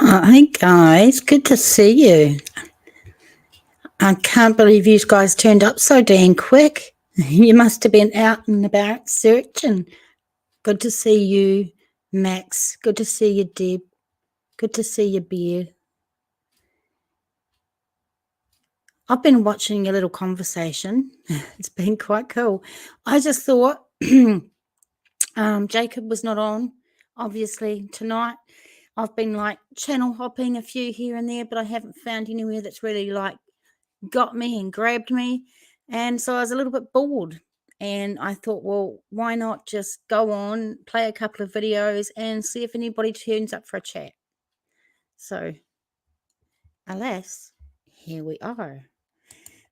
Hi guys, good to see you. I can't believe you guys turned up so dang quick. You must have been out and about searching. Good to see you, Max. Good to see you, Deb. Good to see you, Bear. I've been watching your little conversation. It's been quite cool. I just thought Jacob was not on, obviously, tonight. I've been like channel hopping a few here and there, but I haven't found anywhere that's really like got me and grabbed me. And so I was a little bit bored. And I thought, well, why not just go on, play a couple of videos and see if anybody turns up for a chat. So, alas, here we are.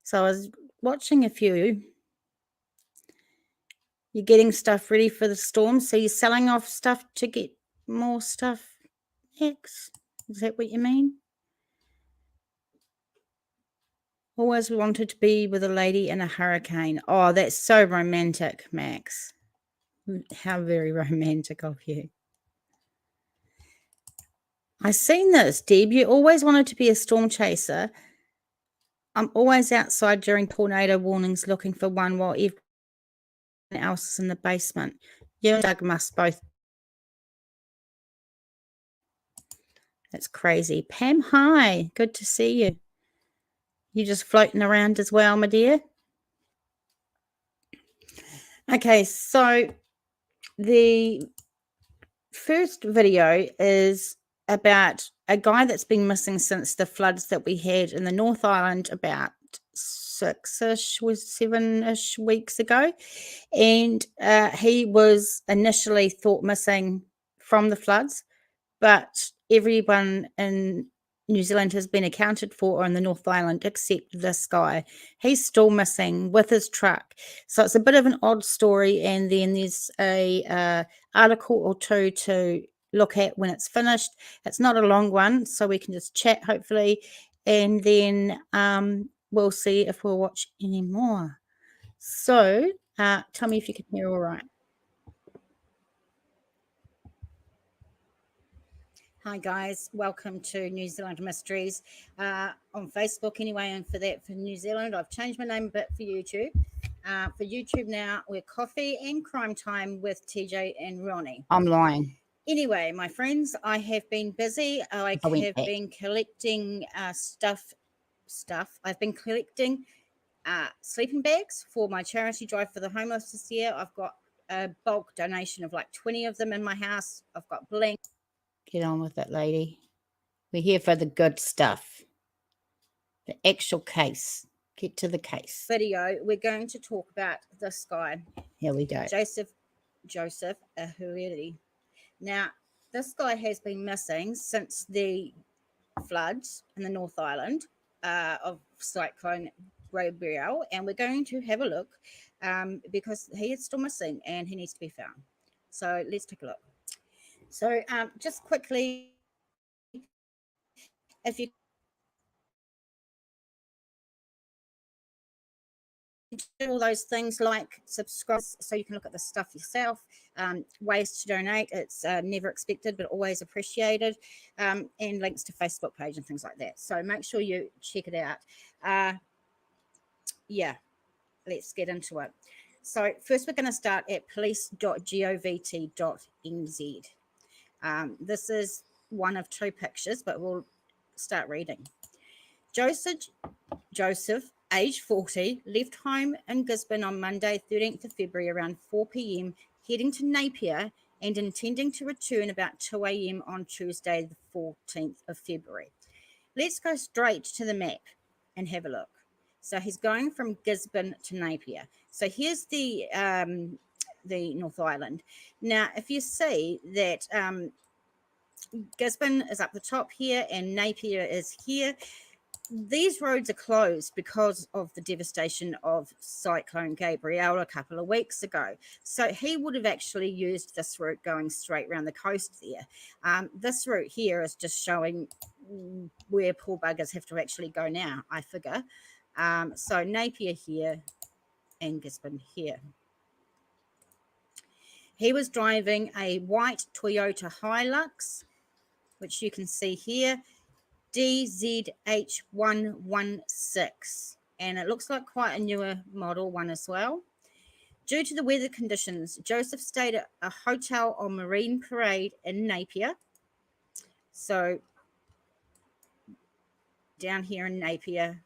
So I was watching a few. You're getting stuff ready for the storm. So you're selling off stuff to get more stuff, X? Is that what you mean? Always wanted to be with a lady in a hurricane. Oh, that's so romantic, Max. How very romantic of you. I've seen this, Deb. You always wanted to be a storm chaser. I'm always outside during tornado warnings looking for one while everyone else is in the basement. You and Doug must both. That's crazy. Pam, hi. Good to see you. You just floating around as well, my dear? Okay, so the first video is about a guy that's been missing since the floods that we had in the North Island about 7-ish weeks ago. And he was initially thought missing from the floods, but everyone in New Zealand has been accounted for on the North Island except this guy. He's still missing with his truck. So it's a bit of an odd story, and then there's a article or two to look at when it's finished. It's not a long one, so we can just chat hopefully, and then we'll see if we'll watch any more. So tell me if you can hear all right. Hi guys, welcome to New Zealand Mysteries on Facebook anyway, and for New Zealand I've changed my name a bit for YouTube. For YouTube now we're Coffee and Crime Time with TJ and Ronnie. I'm lying. Anyway, my friends, I have been busy. I have been collecting stuff. I've been collecting sleeping bags for my charity drive for the homeless this year. I've got a bulk donation of like 20 of them in my house. I've got blankets. Get on with it, lady. We're here for the good stuff. The actual case. Get to the case. Video, we're going to talk about this guy. Here we go. Joseph Ahuriri. Now, this guy has been missing since the floods in the North Island of Cyclone Gabrielle, and we're going to have a look because he is still missing and he needs to be found. So let's take a look. So just quickly, if you do all those things like subscribe so you can look at the stuff yourself, ways to donate, it's never expected but always appreciated, and links to Facebook page and things like that. So make sure you check it out. Yeah, let's get into it. So first we're going to start at police.govt.nz. This is one of two pictures, but we'll start reading. Joseph, age 40, left home in Gisborne on Monday, 13th of February around 4 p.m, heading to Napier and intending to return about 2 a.m. on Tuesday, the 14th of February. Let's go straight to the map and have a look. So he's going from Gisborne to Napier. So here's the North Island. Now, if you see that Gisborne is up the top here and Napier is here, these roads are closed because of the devastation of Cyclone Gabrielle a couple of weeks ago. So he would have actually used this route going straight around the coast there. This route here is just showing where poor buggers have to actually go now, I figure. So Napier here and Gisborne here. He was driving a white Toyota Hilux. which you can see here, DZH116. And it looks like quite a newer model one as well. Due to the weather conditions, Joseph stayed at a hotel on Marine Parade in Napier. So down here in Napier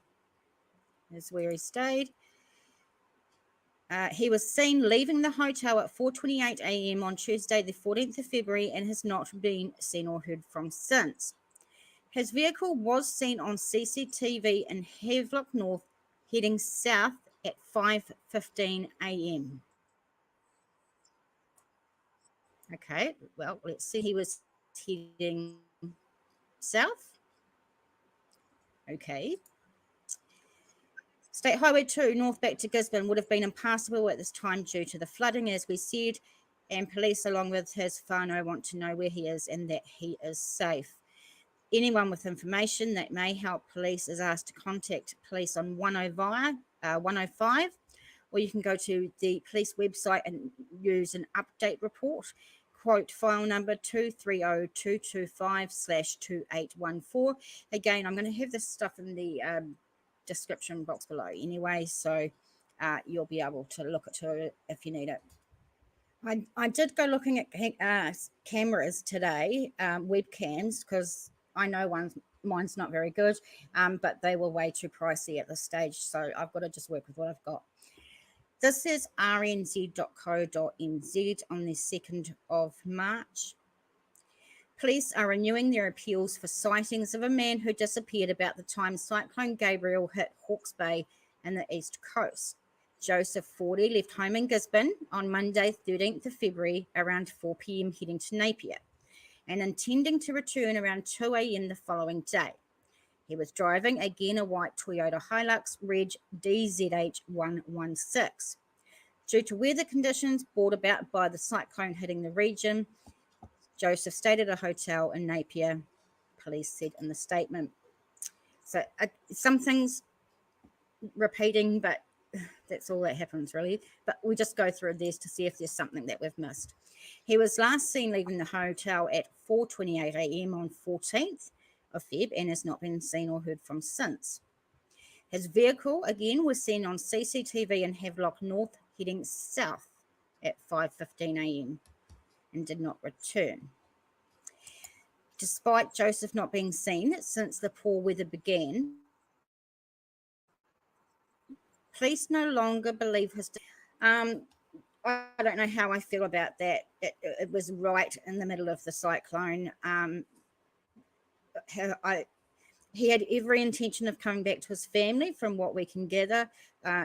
is where he stayed. He was seen leaving the hotel at 4:28 a.m. on Tuesday, the 14th of February, and has not been seen or heard from since. His vehicle was seen on CCTV in Havelock North, heading south at 5:15 a.m. Okay, well, let's see. He was heading south. Okay. State Highway 2 north back to Gisborne would have been impassable at this time due to the flooding, as we said, and police, along with his whānau, want to know where he is and that he is safe. Anyone with information that may help police is asked to contact police on 105, or you can go to the police website and use an update report. Quote file number 230225/2814. Again, I'm going to have this stuff in the description box below anyway, so you'll be able to look at it if you need it. I did go looking at cameras today, webcams, because I know mine's not very good, but they were way too pricey at this stage, so I've got to just work with what I've got. This is rnz.co.nz on the 2nd of March. Police are renewing their appeals for sightings of a man who disappeared about the time Cyclone Gabriel hit Hawke's Bay and the east coast. Joseph, 40, left home in Gisborne on Monday, 13th of February, around 4 p.m, heading to Napier, and intending to return around 2 a.m. the following day. He was driving, again, a white Toyota Hilux, reg DZH116. Due to weather conditions brought about by the cyclone hitting the region, Joseph stayed at a hotel in Napier, police said in the statement. So some things repeating, but that's all that happens, really. But we just go through this to see if there's something that we've missed. He was last seen leaving the hotel at 4:28 a.m. on 14th of Feb and has not been seen or heard from since. His vehicle, again, was seen on CCTV in Havelock North, heading south at 5:15 a.m. and did not return. Despite Joseph not being seen since the poor weather began, police no longer believe his... I don't know how I feel about that. It was right in the middle of the cyclone. He had every intention of coming back to his family, from what we can gather.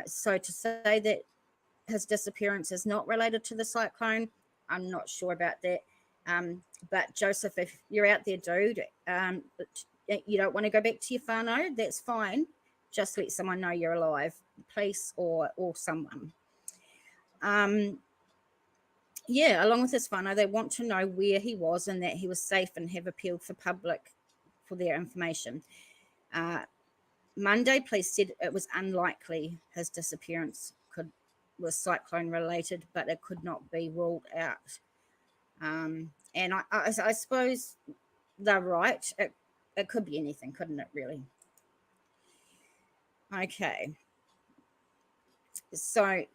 So to say that his disappearance is not related to the cyclone, I'm not sure about that. But Joseph, if you're out there, dude, you don't want to go back to your whānau, that's fine. Just let someone know you're alive, police or someone. Yeah, along with his whānau, they want to know where he was and that he was safe, and have appealed for their information. Monday, police said it was unlikely his disappearance was cyclone related, but it could not be ruled out. And I suppose they're right. It could be anything, couldn't it, really? Okay. So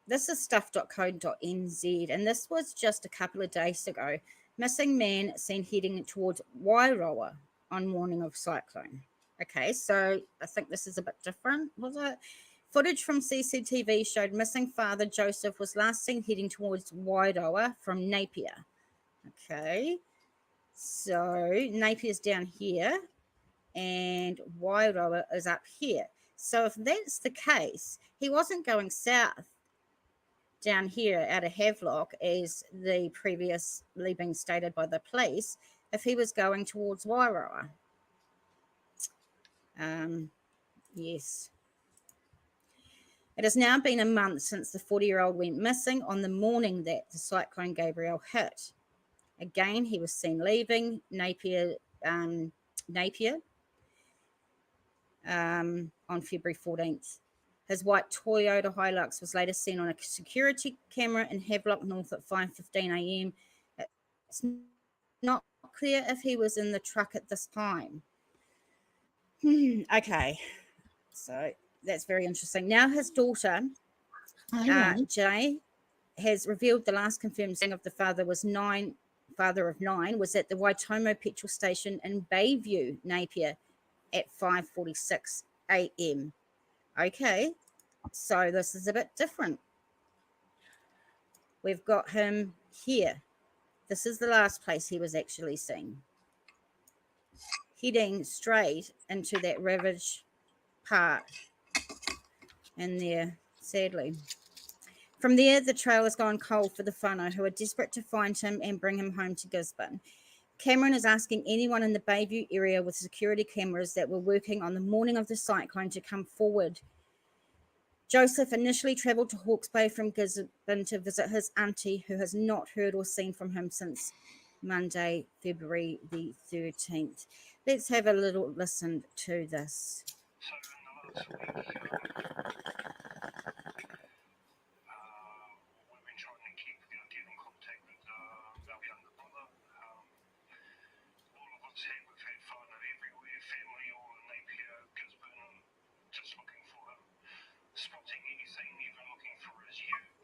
this is stuff.co.nz, and this was just a couple of days ago. Missing man seen heading towards Wairoa on morning of cyclone. Okay, so I think this is a bit different, was it? Footage from CCTV showed missing father Joseph was last seen heading towards Wairoa from Napier. Okay, so Napier's down here and Wairoa is up here. So if that's the case, he wasn't going south down here out of Havelock, as the previously being stated by the police, if he was going towards Wairoa. Yes. It has now been a month since the 40-year-old went missing on the morning that the Cyclone Gabriel hit. Again, he was seen leaving Napier on February 14th. His white Toyota Hilux was later seen on a security camera in Havelock North at 5:15 a.m. It's not clear if he was in the truck at this time. Okay, so that's very interesting. Now his daughter, Jay, has revealed the last confirmed seeing of the father of nine, was at the Waitomo petrol station in Bayview, Napier, at 5:46 a.m. Okay, so this is a bit different. We've got him here. This is the last place he was actually seen, heading straight into that ravaged part in there, sadly. From there, the trail has gone cold for the whānau, who are desperate to find him and bring him home to Gisborne. Cameron is asking anyone in the Bayview area with security cameras that were working on the morning of the cyclone to come forward. Joseph initially travelled to Hawke's Bay from Gisborne to visit his auntie, who has not heard or seen from him since Monday, February the 13th. Let's have a little listen to this. Spotting anything, even looking for his ute,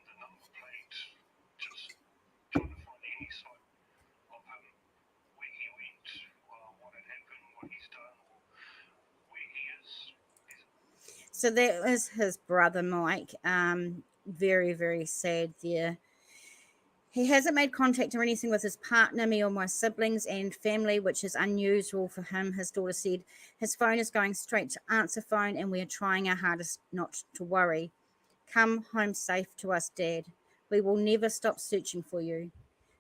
the number plate, just trying to find any sign of him, where he went, what had happened, what he's done, or where he is. So that is his brother Mike. Very, very sad there. He hasn't made contact or anything with his partner, me or my siblings and family, which is unusual for him, his daughter said. His phone is going straight to answer phone and we are trying our hardest not to worry. Come home safe to us, Dad. We will never stop searching for you.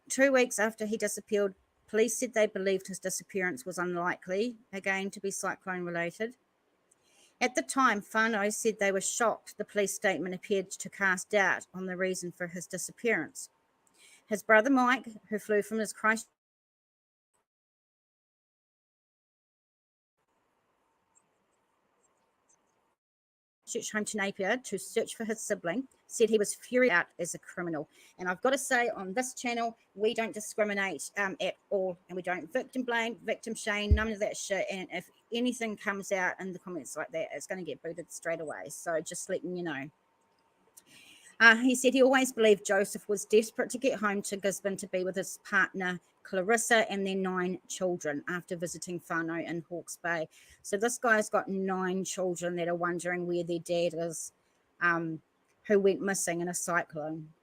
2 weeks after he disappeared, police said they believed his disappearance was unlikely, again to be cyclone related. At the time, whānau said they were shocked the police statement appeared to cast doubt on the reason for his disappearance. His brother Mike, who flew from his Christchurch home to Napier to search for his sibling, said he was furious out as a criminal. And I've got to say, on this channel, we don't discriminate at all, and we don't victim blame, victim shame, none of that shit. And if anything comes out in the comments like that, it's going to get booted straight away. So just letting you know. He said he always believed Joseph was desperate to get home to Gisborne to be with his partner, Clarissa, and their 9 children after visiting whānau in Hawke's Bay. So this guy's got 9 children that are wondering where their dad is, who went missing in a cyclone.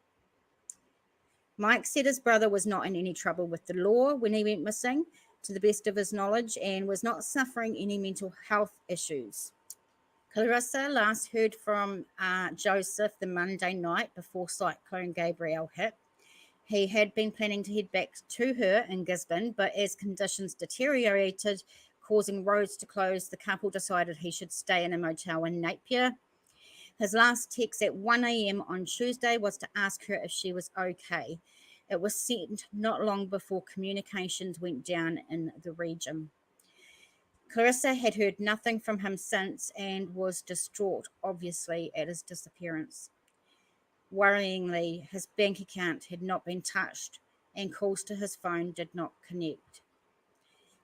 Mike said his brother was not in any trouble with the law when he went missing, to the best of his knowledge, and was not suffering any mental health issues. Clarissa last heard from Joseph the Monday night before Cyclone Gabrielle hit. He had been planning to head back to her in Gisborne, but as conditions deteriorated, causing roads to close, the couple decided he should stay in a motel in Napier. His last text at 1 a.m. on Tuesday was to ask her if she was okay. It was sent not long before communications went down in the region. Clarissa had heard nothing from him since and was distraught, obviously, at his disappearance. Worryingly, his bank account had not been touched and calls to his phone did not connect.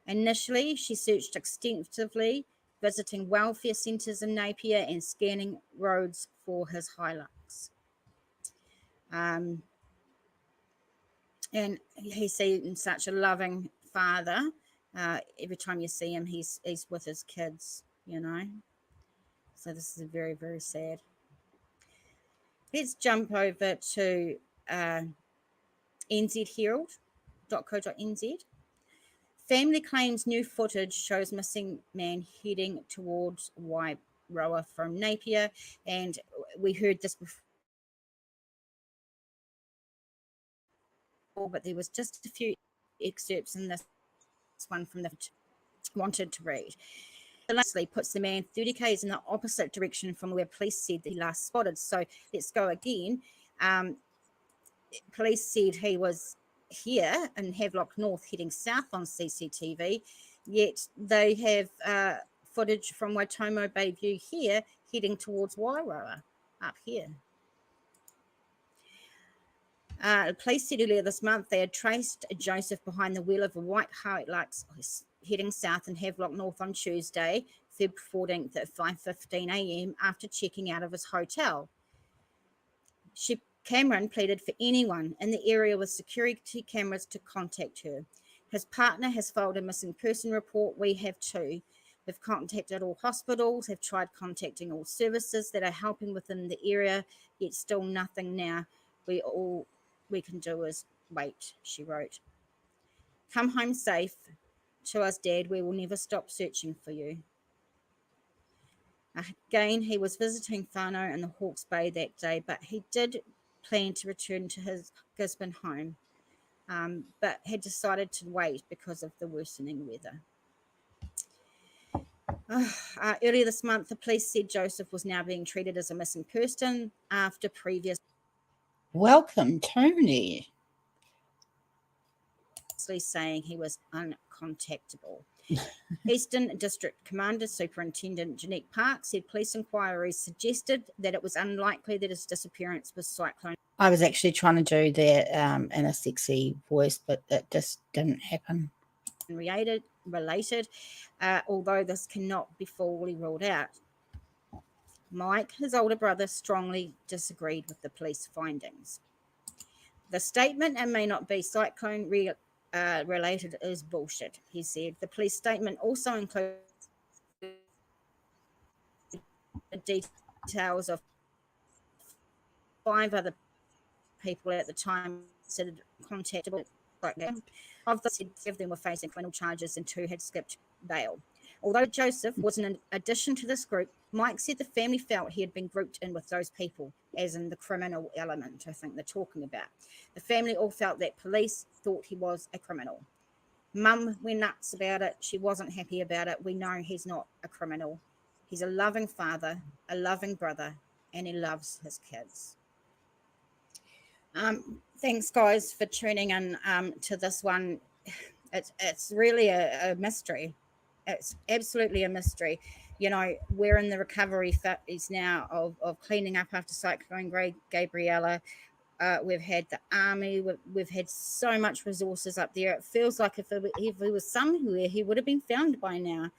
Initially, she searched extensively, visiting welfare centres in Napier and scanning roads for his Hilux. And he seems such a loving father. Every time you see him, he's with his kids, you know. So this is very, very sad. Let's jump over to nzherald.co.nz. Family claims new footage shows missing man heading towards Wairoa from Napier, and we heard this before, but there was just a few excerpts in this one from the wanted to read. The lastly puts the man 30 k's in the opposite direction from where police said that he last spotted. So let's go again. Police said he was here in Havelock North heading south on CCTV, yet they have footage from Waitomo Bayview here heading towards Wairoa up here. Police said earlier this month they had traced Joseph behind the wheel of a white Hilux heading south in Havelock North on Tuesday, Feb 14th at 5:15 a.m. after checking out of his hotel. Cameron pleaded for anyone in the area with security cameras to contact her. His partner has filed a missing person report. We have too. We've contacted all hospitals, have tried contacting all services that are helping within the area, yet still nothing now. All we can do is wait, she wrote. Come home safe to us, Dad. We will never stop searching for you. Again, he was visiting whānau in the Hawke's Bay that day, but he did plan to return to his Gisborne home, but had decided to wait because of the worsening weather. Earlier this month, the police said Joseph was now being treated as a missing person after previous. Welcome, Tony. Saying he was uncontactable. Eastern District Commander Superintendent Jeanette Park said police inquiries suggested that it was unlikely that his disappearance was cyclone. I was actually trying to do that in a sexy voice, but it just didn't happen. Related, although this cannot be fully ruled out. Mike, his older brother, strongly disagreed with the police findings. The statement, it may not be cyclone related, is bullshit, he said. The police statement also included details of 5 other people at the time considered contactable. Of the 6 of them were facing criminal charges and 2 had skipped bail. Although Joseph was an addition to this group, Mike said the family felt he had been grouped in with those people, as in the criminal element, I think they're talking about. The family all felt that police thought he was a criminal. Mum went nuts about it. She wasn't happy about it. We know he's not a criminal. He's a loving father, a loving brother, and he loves his kids. Thanks, guys, for tuning in to this one. It's really a mystery. It's absolutely a mystery. You know, we're in the recovery phase now of cleaning up after Cyclone Gabriella. We've had the army. We've had so much resources up there. It feels like if he was somewhere, he would have been found by now.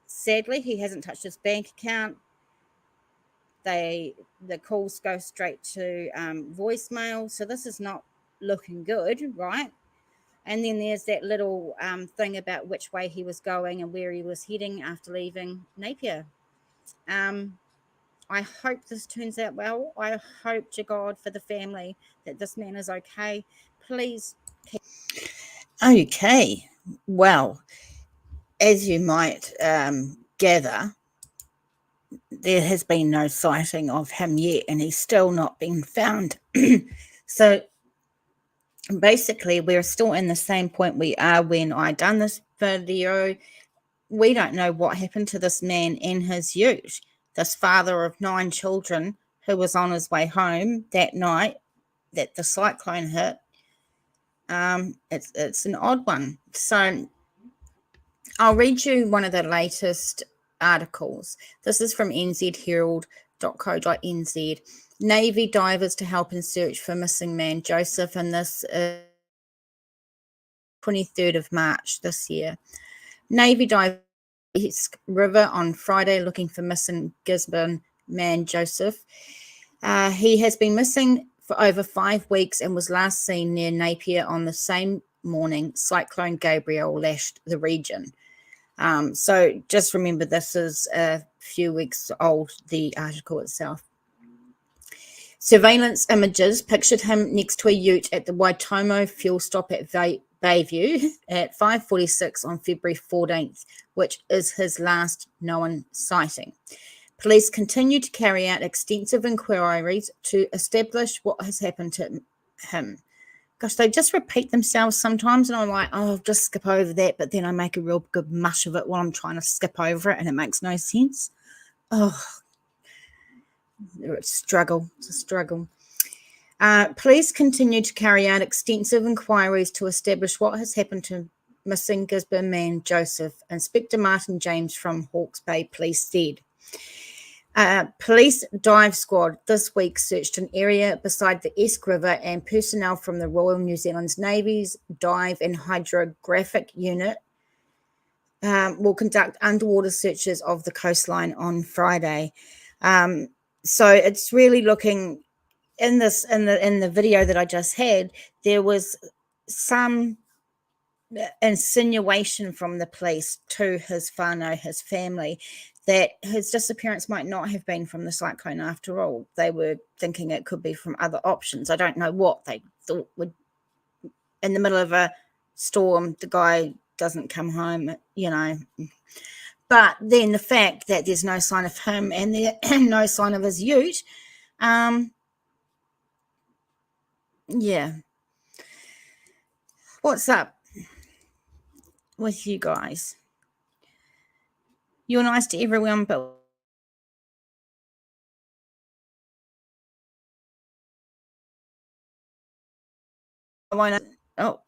Sadly, he hasn't touched his bank account. The calls go straight to voicemail. So this is not looking good, right? And then there's that little thing about which way he was going and where he was heading after leaving Napier. I hope this turns out well. I hope to God for the family that this man is okay. Please. Okay. Well, as you might gather, there has been no sighting of him yet, and he's still not been found. So basically, we're still in the same point we are when I done this video. We don't know what happened to this man in his ute, this father of 9 children who was on his way home that night that the cyclone hit. It's an odd one. So I'll read you one of the latest articles. This is from nzherald.co.nz. Navy divers to help in search for missing man Joseph, and this is 23rd of March this year. Navy divers River on Friday looking for missing Gisborne man Joseph. He has been missing for over 5 weeks and was last seen near Napier on the same morning Cyclone Gabrielle lashed the region. So just remember, this is a few weeks old, the article itself. Surveillance images pictured him next to a ute at the Waitomo fuel stop at Bayview at 5:46 on February 14th, which is his last known sighting. Police continue to carry out extensive inquiries to establish what has happened to him. Gosh, they just repeat themselves sometimes, and I'm like, oh, I'll just skip over that, but then I make a real good mush of it while I'm trying to skip over it, and it makes no sense. Oh, it's a struggle. It's a struggle. Police continue to carry out extensive inquiries to establish what has happened to missing Gisborne man Joseph, Inspector Martin James from Hawke's Bay Police said. Police dive squad this week searched an area beside the Esk River, and personnel from the Royal New Zealand Navy's Dive and Hydrographic Unit will conduct underwater searches of the coastline on Friday. So it's really looking in the video that I just had, there was some insinuation from the police to his whānau, his family, that his disappearance might not have been from the cyclone after all. They were thinking it could be from other options. I don't know what they thought would, in the middle of a storm, the guy doesn't come home, you know. But then the fact that there's no sign of him and there no sign of his ute, yeah. What's up with you guys? You're nice to everyone, but oh,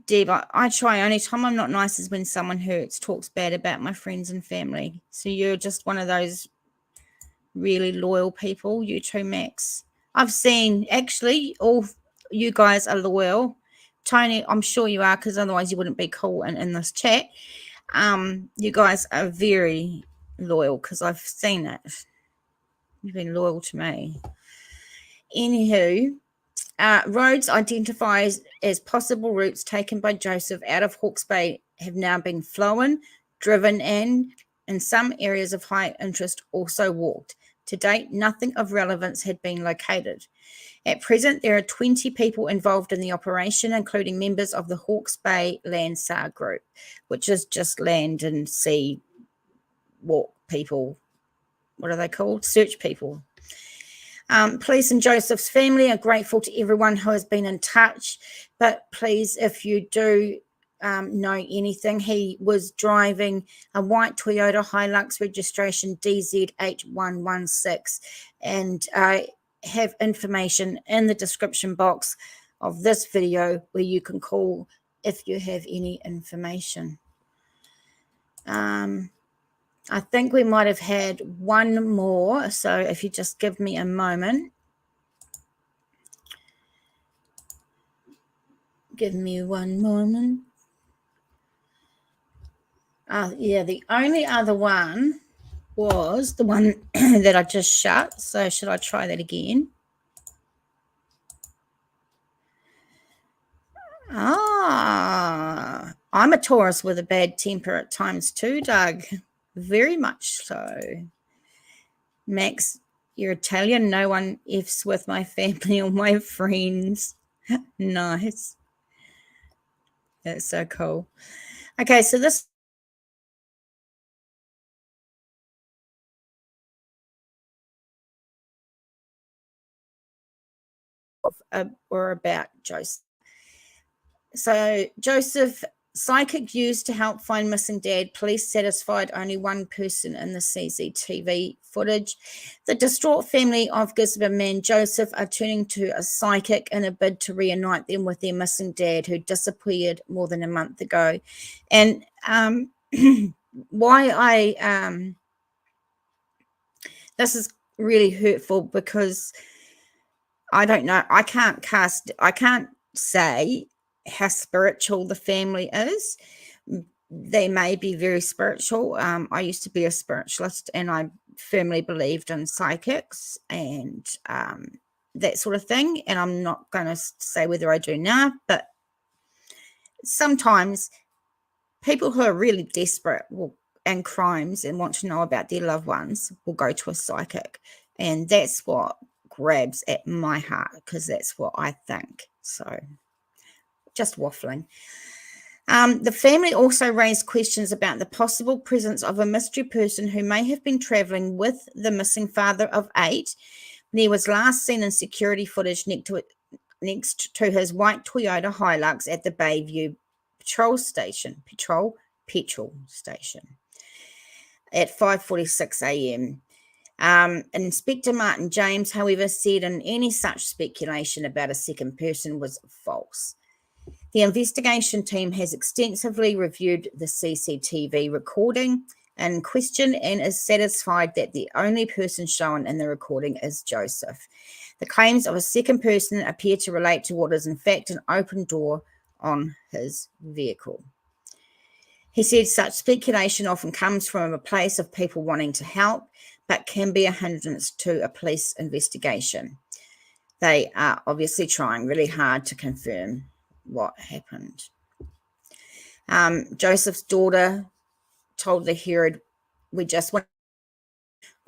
Deb, I try. Only time I'm not nice is when someone hurts, talks bad about my friends and family. So you're just one of those really loyal people. You too, Max. I've seen, actually, all you guys are loyal. Tony, I'm sure you are, because otherwise you wouldn't be cool in this chat. You guys are very loyal, because I've seen it. You've been loyal to me. Anywho, roads identified as possible routes taken by Joseph out of Hawke's Bay have now been flown, driven, and in some areas of high interest also walked. To date, nothing of relevance had been located. At present, there are 20 people involved in the operation, including members of the Hawke's Bay Land SAR group, which is just land and sea walk people. What are they called? Search people. Police and Joseph's family are grateful to everyone who has been in touch, but please, if you do know anything, he was driving a white Toyota Hilux registration DZ8116, and I have information in the description box of this video where you can call if you have any information. I think we might have had one more, so if you just give me a moment. Give me one moment. Yeah, the only other one was the one that I just shut, so should I try that again? I'm a Taurus with a bad temper at times too, Doug. Very much so. Max, you're Italian. No one F's with my family or my friends. Nice. That's so cool. Okay, so this or about Joseph. So Joseph, psychic used to help find missing dad. Police satisfied only one person in the CCTV footage. The distraught family of Gisborne man Joseph are turning to a psychic in a bid to reunite them with their missing dad, who disappeared more than a month ago. And why I this is really hurtful, because I don't know. I can't say how spiritual the family is. They may be very spiritual. I used to be a spiritualist, and I firmly believed in psychics and that sort of thing. And I'm not going to say whether I do now, but sometimes people who are really desperate and crimes and want to know about their loved ones will go to a psychic. And that's what grabs at my heart, because that's what I think. So just waffling. The family also raised questions about the possible presence of a mystery person who may have been traveling with the missing father of 8. He was last seen in security footage next to his white Toyota Hilux at the Bayview petrol station at 5:46 a.m. Inspector Martin James, however, said any such speculation about a second person was false. The investigation team has extensively reviewed the CCTV recording in question and is satisfied that the only person shown in the recording is Joseph. The claims of a second person appear to relate to what is in fact an open door on his vehicle. He said such speculation often comes from a place of people wanting to help, but can be a hindrance to a police investigation. They are obviously trying really hard to confirm what happened. Joseph's daughter told the Herald, we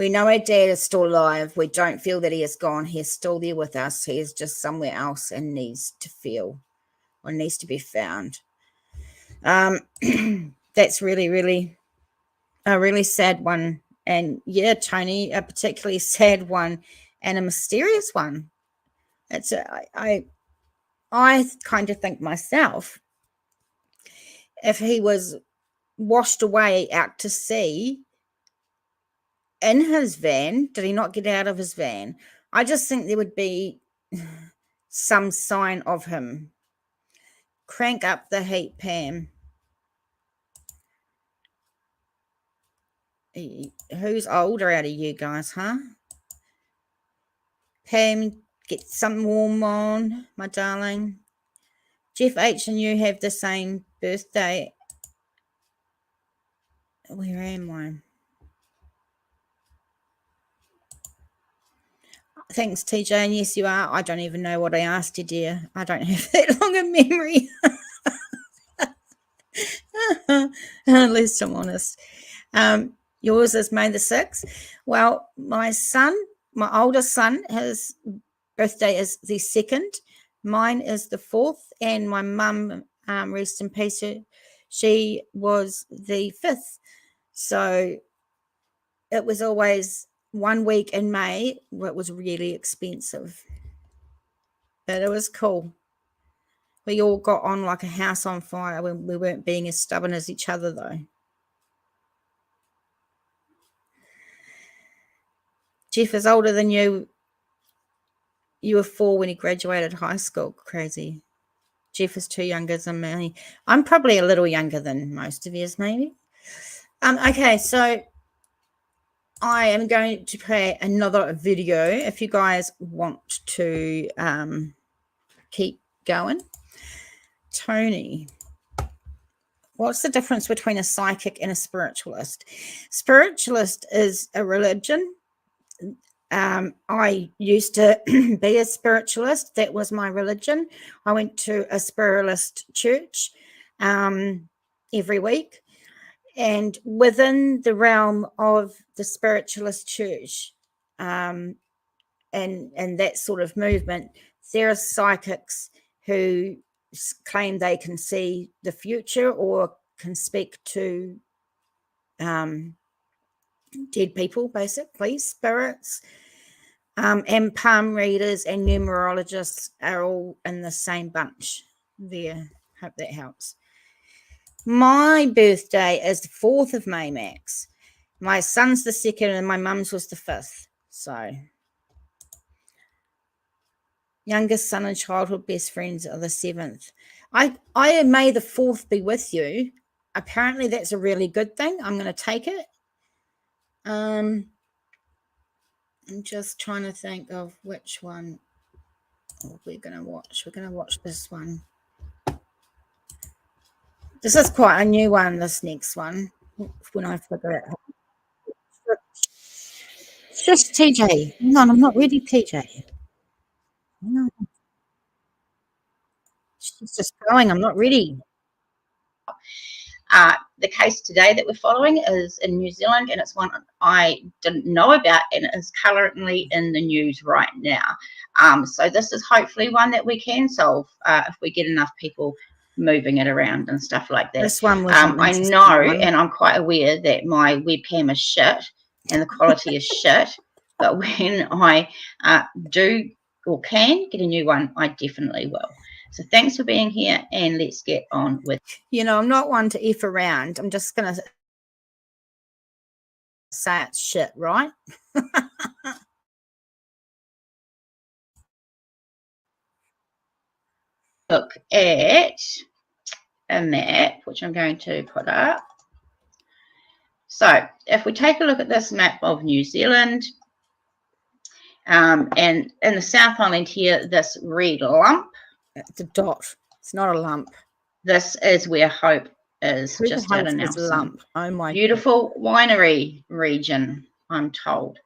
know our dad is still alive. We don't feel that he is gone. He is still there with us. He is just somewhere else and needs to be found. That's really, really a really sad one. And yeah, Tony, a particularly sad one and a mysterious one. I kind of think myself, if he was washed away out to sea in his van, did he not get out of his van? I just think there would be some sign of him. Crank up the heat, Pam. Who's older out of you guys, huh? Pam, get some warm on, my darling. Jeff H and you have the same birthday. Where am I? Thanks, TJ. And yes, you are. I don't even know what I asked you, dear. I don't have that long a memory. At least I'm honest. Yours is May the 6th. Well, my oldest son, his birthday is the 2nd. Mine is the 4th. And my mum, rest in peace, she was the 5th. So it was always 1 week in May where it was really expensive. But it was cool. We all got on like a house on fire when we weren't being as stubborn as each other, though. Jeff is older than you. You were 4 when he graduated high school. Crazy. Jeff is 2 younger than me. I'm probably a little younger than most of you, maybe. Okay, so I am going to play another video if you guys want to keep going. Tony, what's the difference between a psychic and a spiritualist? Spiritualist is a religion. I used to be a spiritualist. That was my religion. I went to a spiritualist church every week. And within the realm of the spiritualist church and that sort of movement, there are psychics who claim they can see the future or can speak to dead people, basically, spirits. And palm readers and numerologists are all in the same bunch there. Hope that helps. My birthday is the 4th of May, Max. My son's the 2nd and my mum's was the 5th. So, youngest son and childhood best friends are the 7th. I may the 4th be with you. Apparently that's a really good thing. I'm going to take it. I'm just trying to think of which one we're going to watch. We're going to watch this one. This is quite a new one, this next one, when I figure it out. Just TJ. Hang on, I'm not ready, TJ. Hang on. She's just going. I'm not ready. The case today that we're following is in New Zealand, and it's one I didn't know about and is currently in the news right now. So this is hopefully one that we can solve if we get enough people moving it around and stuff like that. This one was Um, an I interesting know, one. and I'm quite aware that my webcam is shit and the quality is shit. But when I do or can get a new one, I definitely will. So thanks for being here, and let's get on with. You know, I'm not one to F around. I'm just going to say it's shit, right? Look at a map, which I'm going to put up. So if we take a look at this map of New Zealand, and in the South Island here, this red lump. It's a dot. It's not a lump. This is where Hope is, Who just the out hell of is Nelson. lump? Oh my. Beautiful winery region, I'm told.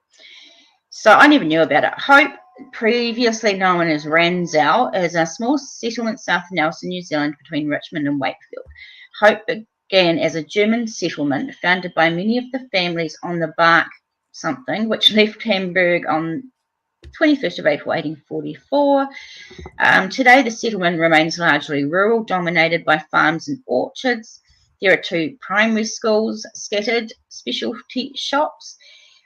So I never knew about it. Hope, previously known as Ranzau, is a small settlement south of Nelson, New Zealand, between Richmond and Wakefield. Hope began as a German settlement founded by many of the families on the bark something, which left Hamburg on 21st of April 1844. Today, the settlement remains largely rural, dominated by farms and orchards. There are 2 primary schools scattered, specialty shops,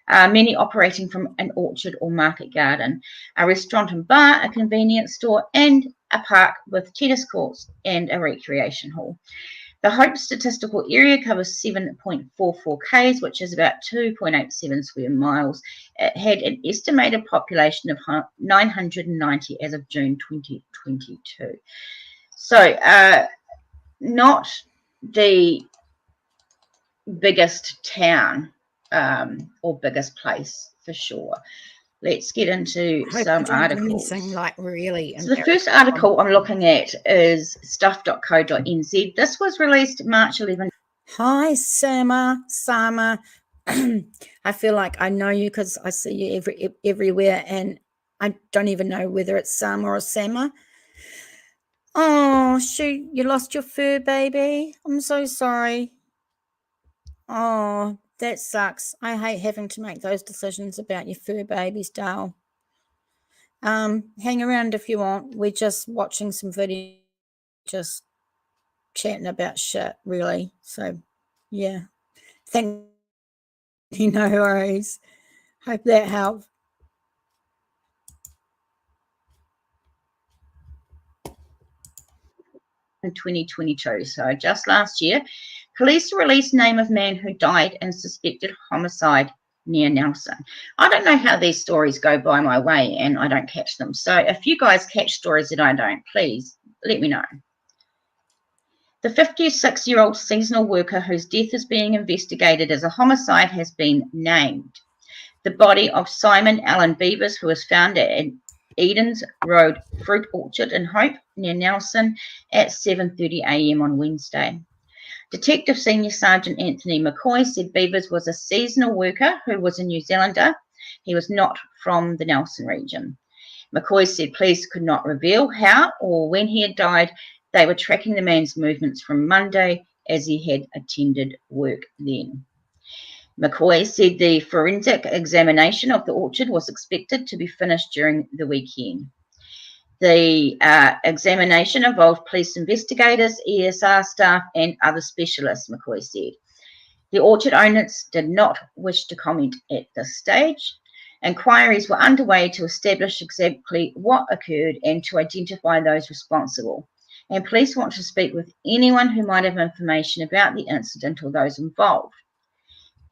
many operating from an orchard or market garden, a restaurant and bar, a convenience store, and a park with tennis courts and a recreation hall. The Hope statistical area covers 7.44 k's, which is about 2.87 square miles. It had an estimated population of 990 as of June 2022. So, not the biggest town or biggest place for sure. Let's get into some articles. Anything like really. So the first article I'm looking at is stuff.co.nz. This was released March 11. Hi, Sama. I feel like I know you because I see you everywhere, and I don't even know whether it's Sama or Sama. Oh, shoot, you lost your fur baby. I'm so sorry. Oh, that sucks. I hate having to make those decisions about your fur babies, Dale. Hang around if you want. We're just watching some video, just chatting about shit, really. So, yeah. Thank you. No worries. Hope that helped. In 2022, so just last year, police released name of man who died in suspected homicide near Nelson. I don't know how these stories go by my way and I don't catch them. So if you guys catch stories that I don't, please let me know. The 56-year-old seasonal worker whose death is being investigated as a homicide has been named. The body of Simon Allen Beavers, who was found at Edens Road Fruit Orchard in Hope near Nelson at 7:30 a.m. on Wednesday. Detective Senior Sergeant Anthony McCoy said Beavers was a seasonal worker who was a New Zealander. He was not from the Nelson region. McCoy said police could not reveal how or when he had died. They were tracking the man's movements from Monday as he had attended work then. McCoy said the forensic examination of the orchard was expected to be finished during the weekend. The examination involved police investigators, ESR staff, and other specialists, McCoy said. The orchard owners did not wish to comment at this stage. Inquiries were underway to establish exactly what occurred and to identify those responsible. And police want to speak with anyone who might have information about the incident or those involved.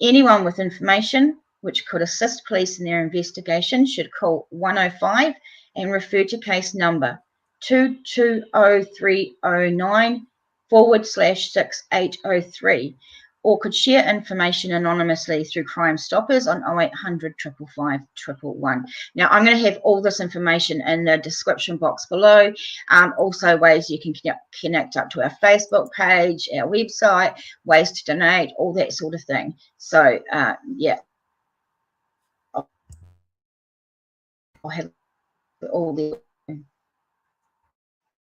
Anyone with information which could assist police in their investigation should call 105 and refer to case number 220309/6803, or could share information anonymously through Crimestoppers on 0800 555 111. Now, I'm going to have all this information in the description box below. Also, ways you can connect up to our Facebook page, our website, ways to donate, all that sort of thing. So, yeah. I'll have all the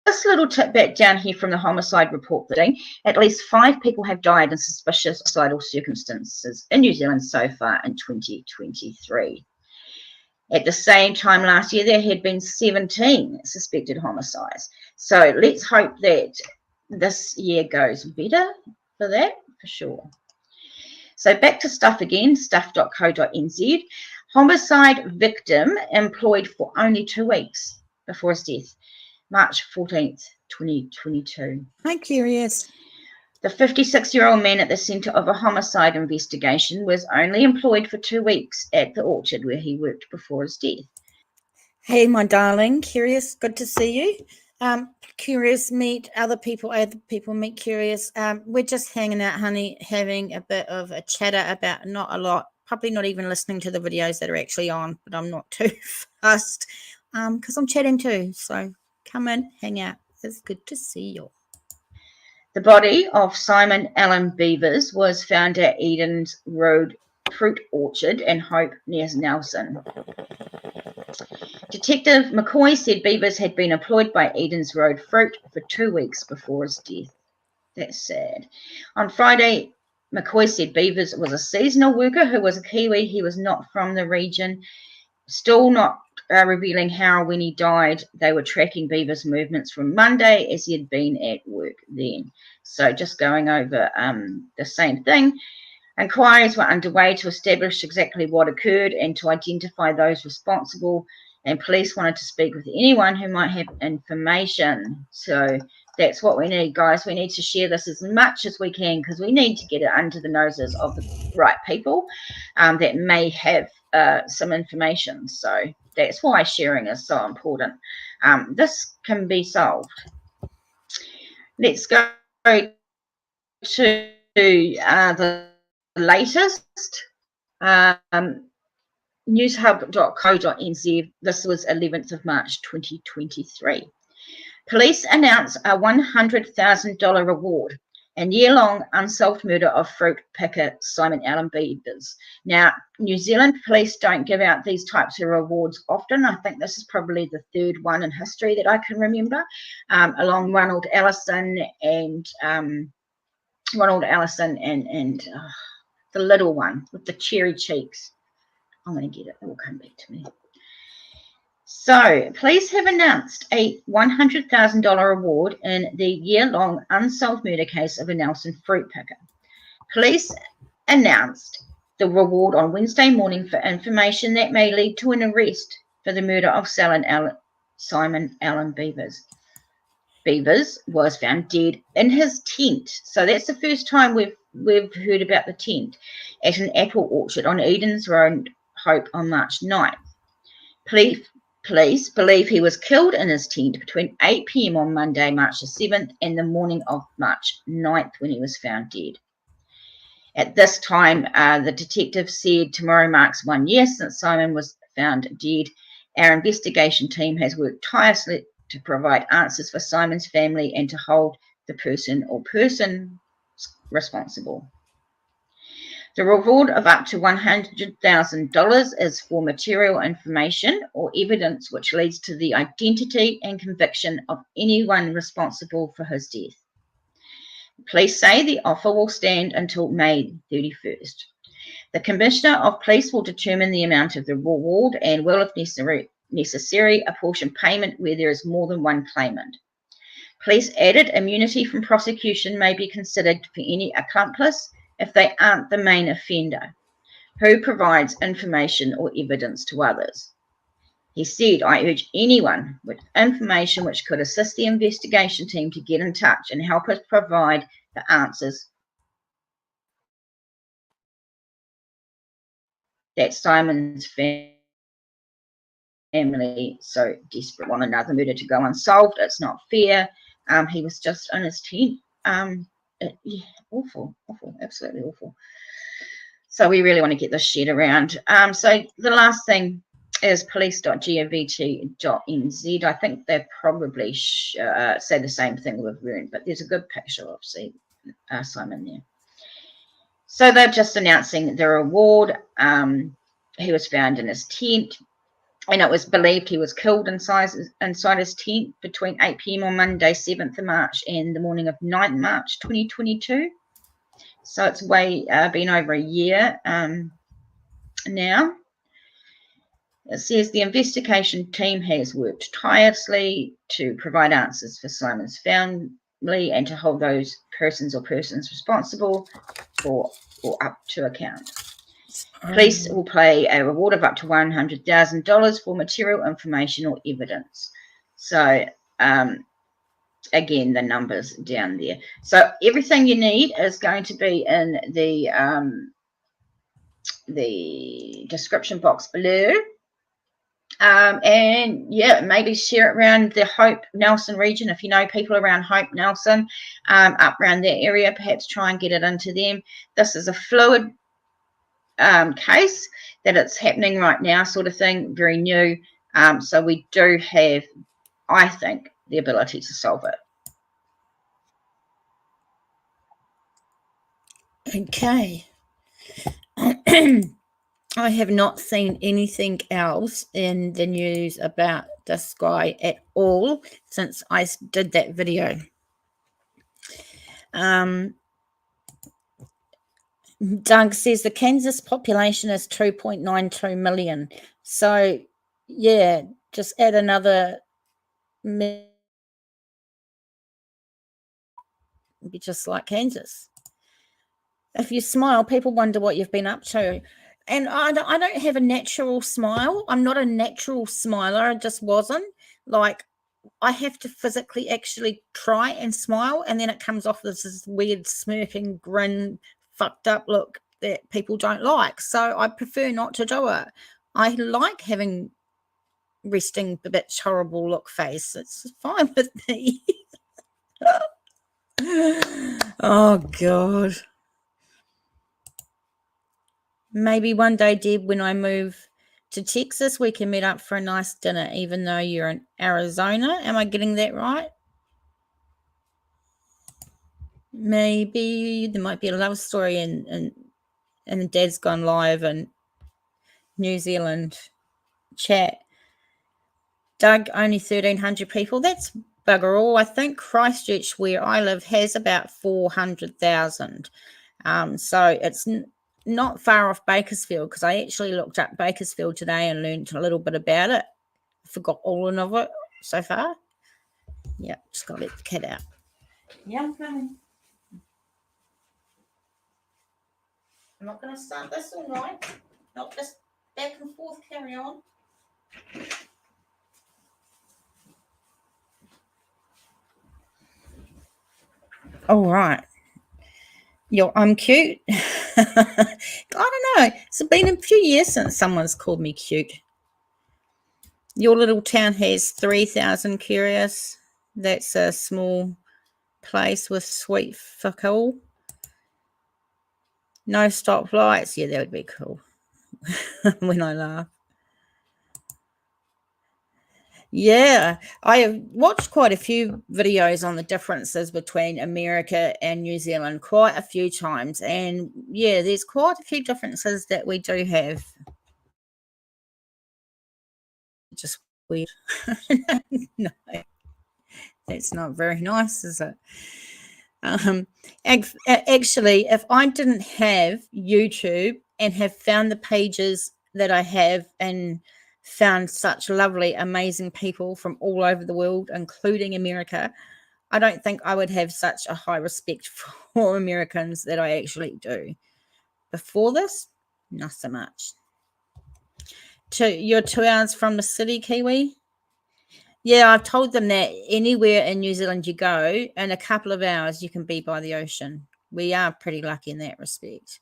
this little tidbit down here from the homicide report that at least 5 people have died in suspicious suicidal circumstances in New Zealand so far in 2023. At the same time last year, there had been 17 suspected homicides. So let's hope that this year goes better for that, for sure. So back to stuff again, stuff.co.nz. Homicide victim employed for only 2 weeks before his death, March 14th, 2022. I'm curious. The 56-year-old man at the centre of a homicide investigation was only employed for 2 weeks at the orchard where he worked before his death. Hey, my darling, curious, good to see you. Curious, meet other people meet Curious. We're just hanging out, honey, having a bit of a chatter about not a lot, probably not even listening to the videos that are actually on, but I'm not too fussed because I'm chatting too. So come in, hang out. It's good to see you. The body of Simon Allen Beavers was found at Eden's Road Fruit Orchard in Hope near Nelson. Detective McCoy said Beavers had been employed by Eden's Road Fruit for 2 weeks before his death. That's sad. On Friday, McCoy said Beavers was a seasonal worker who was a Kiwi. He was not from the region. Still not revealing how or when he died. They were tracking Beavers' movements from Monday as he had been at work then. So just going over the same thing. Inquiries were underway to establish exactly what occurred and to identify those responsible, and police wanted to speak with anyone who might have information. So that's what we need, guys. We need to share this as much as we can because we need to get it under the noses of the right people that may have some information. So that's why sharing is so important. This can be solved. Let's go to the latest. Newshub.co.nz. This was 11th of March 2023. Police announced a $100,000 reward and year-long unsolved murder of fruit picker Simon Allen Beavers. Now, New Zealand police don't give out these types of rewards often. I think this is probably the third one in history that I can remember, along Ronald Ellison and the little one with the cherry cheeks. I'm going to get it. It will come back to me. So, police have announced a $100,000 reward in the year-long unsolved murder case of a Nelson fruit picker. Police announced the reward on Wednesday morning for information that may lead to an arrest for the murder of Simon Allen Beavers. Beavers was found dead in his tent. So that's the first time we've heard about the tent at an apple orchard on Eden's Road, Hope, on March 9th. Police believe he was killed in his tent between 8 p.m. on Monday, March the 7th, and the morning of March 9th when he was found dead. At this time, the detective said tomorrow marks 1 year since Simon was found dead. Our investigation team has worked tirelessly to provide answers for Simon's family and to hold the person or persons responsible. The reward of up to $100,000 is for material information or evidence which leads to the identity and conviction of anyone responsible for his death. Police say the offer will stand until May 31st. The Commissioner of Police will determine the amount of the reward and will, if necessary, apportion payment where there is more than one claimant. Police added immunity from prosecution may be considered for any accomplice if they aren't the main offender, who provides information or evidence to others. He said, I urge anyone with information which could assist the investigation team to get in touch and help us provide the answers that Simon's family so desperate want another murder to go unsolved. It's not fair. He was just in his tent. Yeah, awful, absolutely awful. So we really want to get this shared around. So the last thing is police.govt.nz. I think they probably say the same thing with Vern, but there's a good picture of Simon there. So they're just announcing the reward. He was found in his tent, and it was believed he was killed inside his tent between 8 p.m. on Monday, 7th of March, and the morning of 9th March 2022. So it's been over a year now. It says the investigation team has worked tirelessly to provide answers for Simon's family and to hold those persons responsible for or up to account. Police will pay a reward of up to $100,000 for material information or evidence. So, again, the numbers down there. So everything you need is going to be in the description box below. And yeah, maybe share it around the Hope Nelson region. If you know people around Hope Nelson, up around that area, perhaps try and get it into them. This is a fluid case that it's happening right now, sort of thing, very new. So we do have, I think, the ability to solve it. Okay. I have not seen anything else in the news about this guy at all since I did that video. Doug says the Kansas population is 2.92 million. So, yeah, just add another million, be just like Kansas. If you smile, people wonder what you've been up to. And I don't have a natural smile. I'm not a natural smiler. I just wasn't. Like, I have to physically actually try and smile, and then it comes off this weird smirking grin, fucked up look that people don't like. So I prefer not to do it. I like having resting a bit horrible look face. It's fine with me. Oh, God. Maybe one day, Deb, when I move to Texas, we can meet up for a nice dinner, even though you're in Arizona. Am I getting that right? Maybe there might be a love story and Dad's gone live in New Zealand chat. Doug, only 1,300 people. That's bugger all. I think Christchurch, where I live, has about 400,000. So it's not far off Bakersfield, because I actually looked up Bakersfield today and learned a little bit about it. I forgot all of it so far. Yeah, just got to let the cat out. Yeah, I'm coming. I'm not going to start this all night. Not just back and forth, carry on. All right. I'm cute. I don't know. It's been a few years since someone's called me cute. Your little town has 3,000 curious. That's a small place with sweet fuck all. No stoplights. Yeah, that would be cool. When I laugh. Yeah, I have watched quite a few videos on the differences between America and New Zealand quite a few times. And yeah, there's quite a few differences that we do have. Just weird. No, that's not very nice, is it? Actually, if I didn't have YouTube and have found the pages that I have and found such lovely, amazing people from all over the world, including America, I don't think I would have such a high respect for Americans that I actually do. Before this, not so much. You're 2 hours from the city, Kiwi? Yeah, I've told them that anywhere in New Zealand you go, in a couple of hours you can be by the ocean. We are pretty lucky in that respect.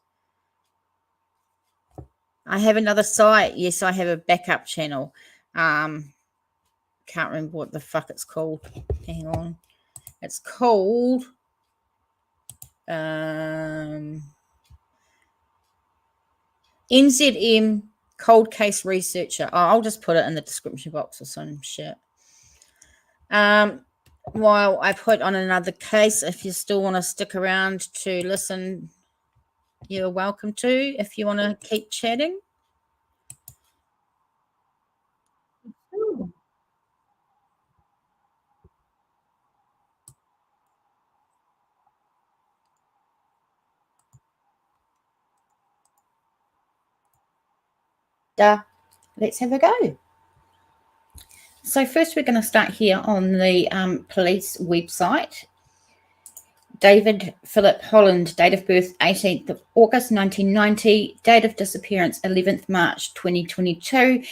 I have another site. Yes, I have a backup channel. Can't remember what the fuck it's called. Hang on. It's called NZM Cold Case Researcher. Oh, I'll just put it in the description box or some shit. While I put on another case, if you still want to stick around to listen, you're welcome to. If you want to keep chatting. Ooh. Let's have a go. So first we're going to start here on the police website. David Philip Holland, date of birth 18th of August 1990, date of disappearance 11th March 2022,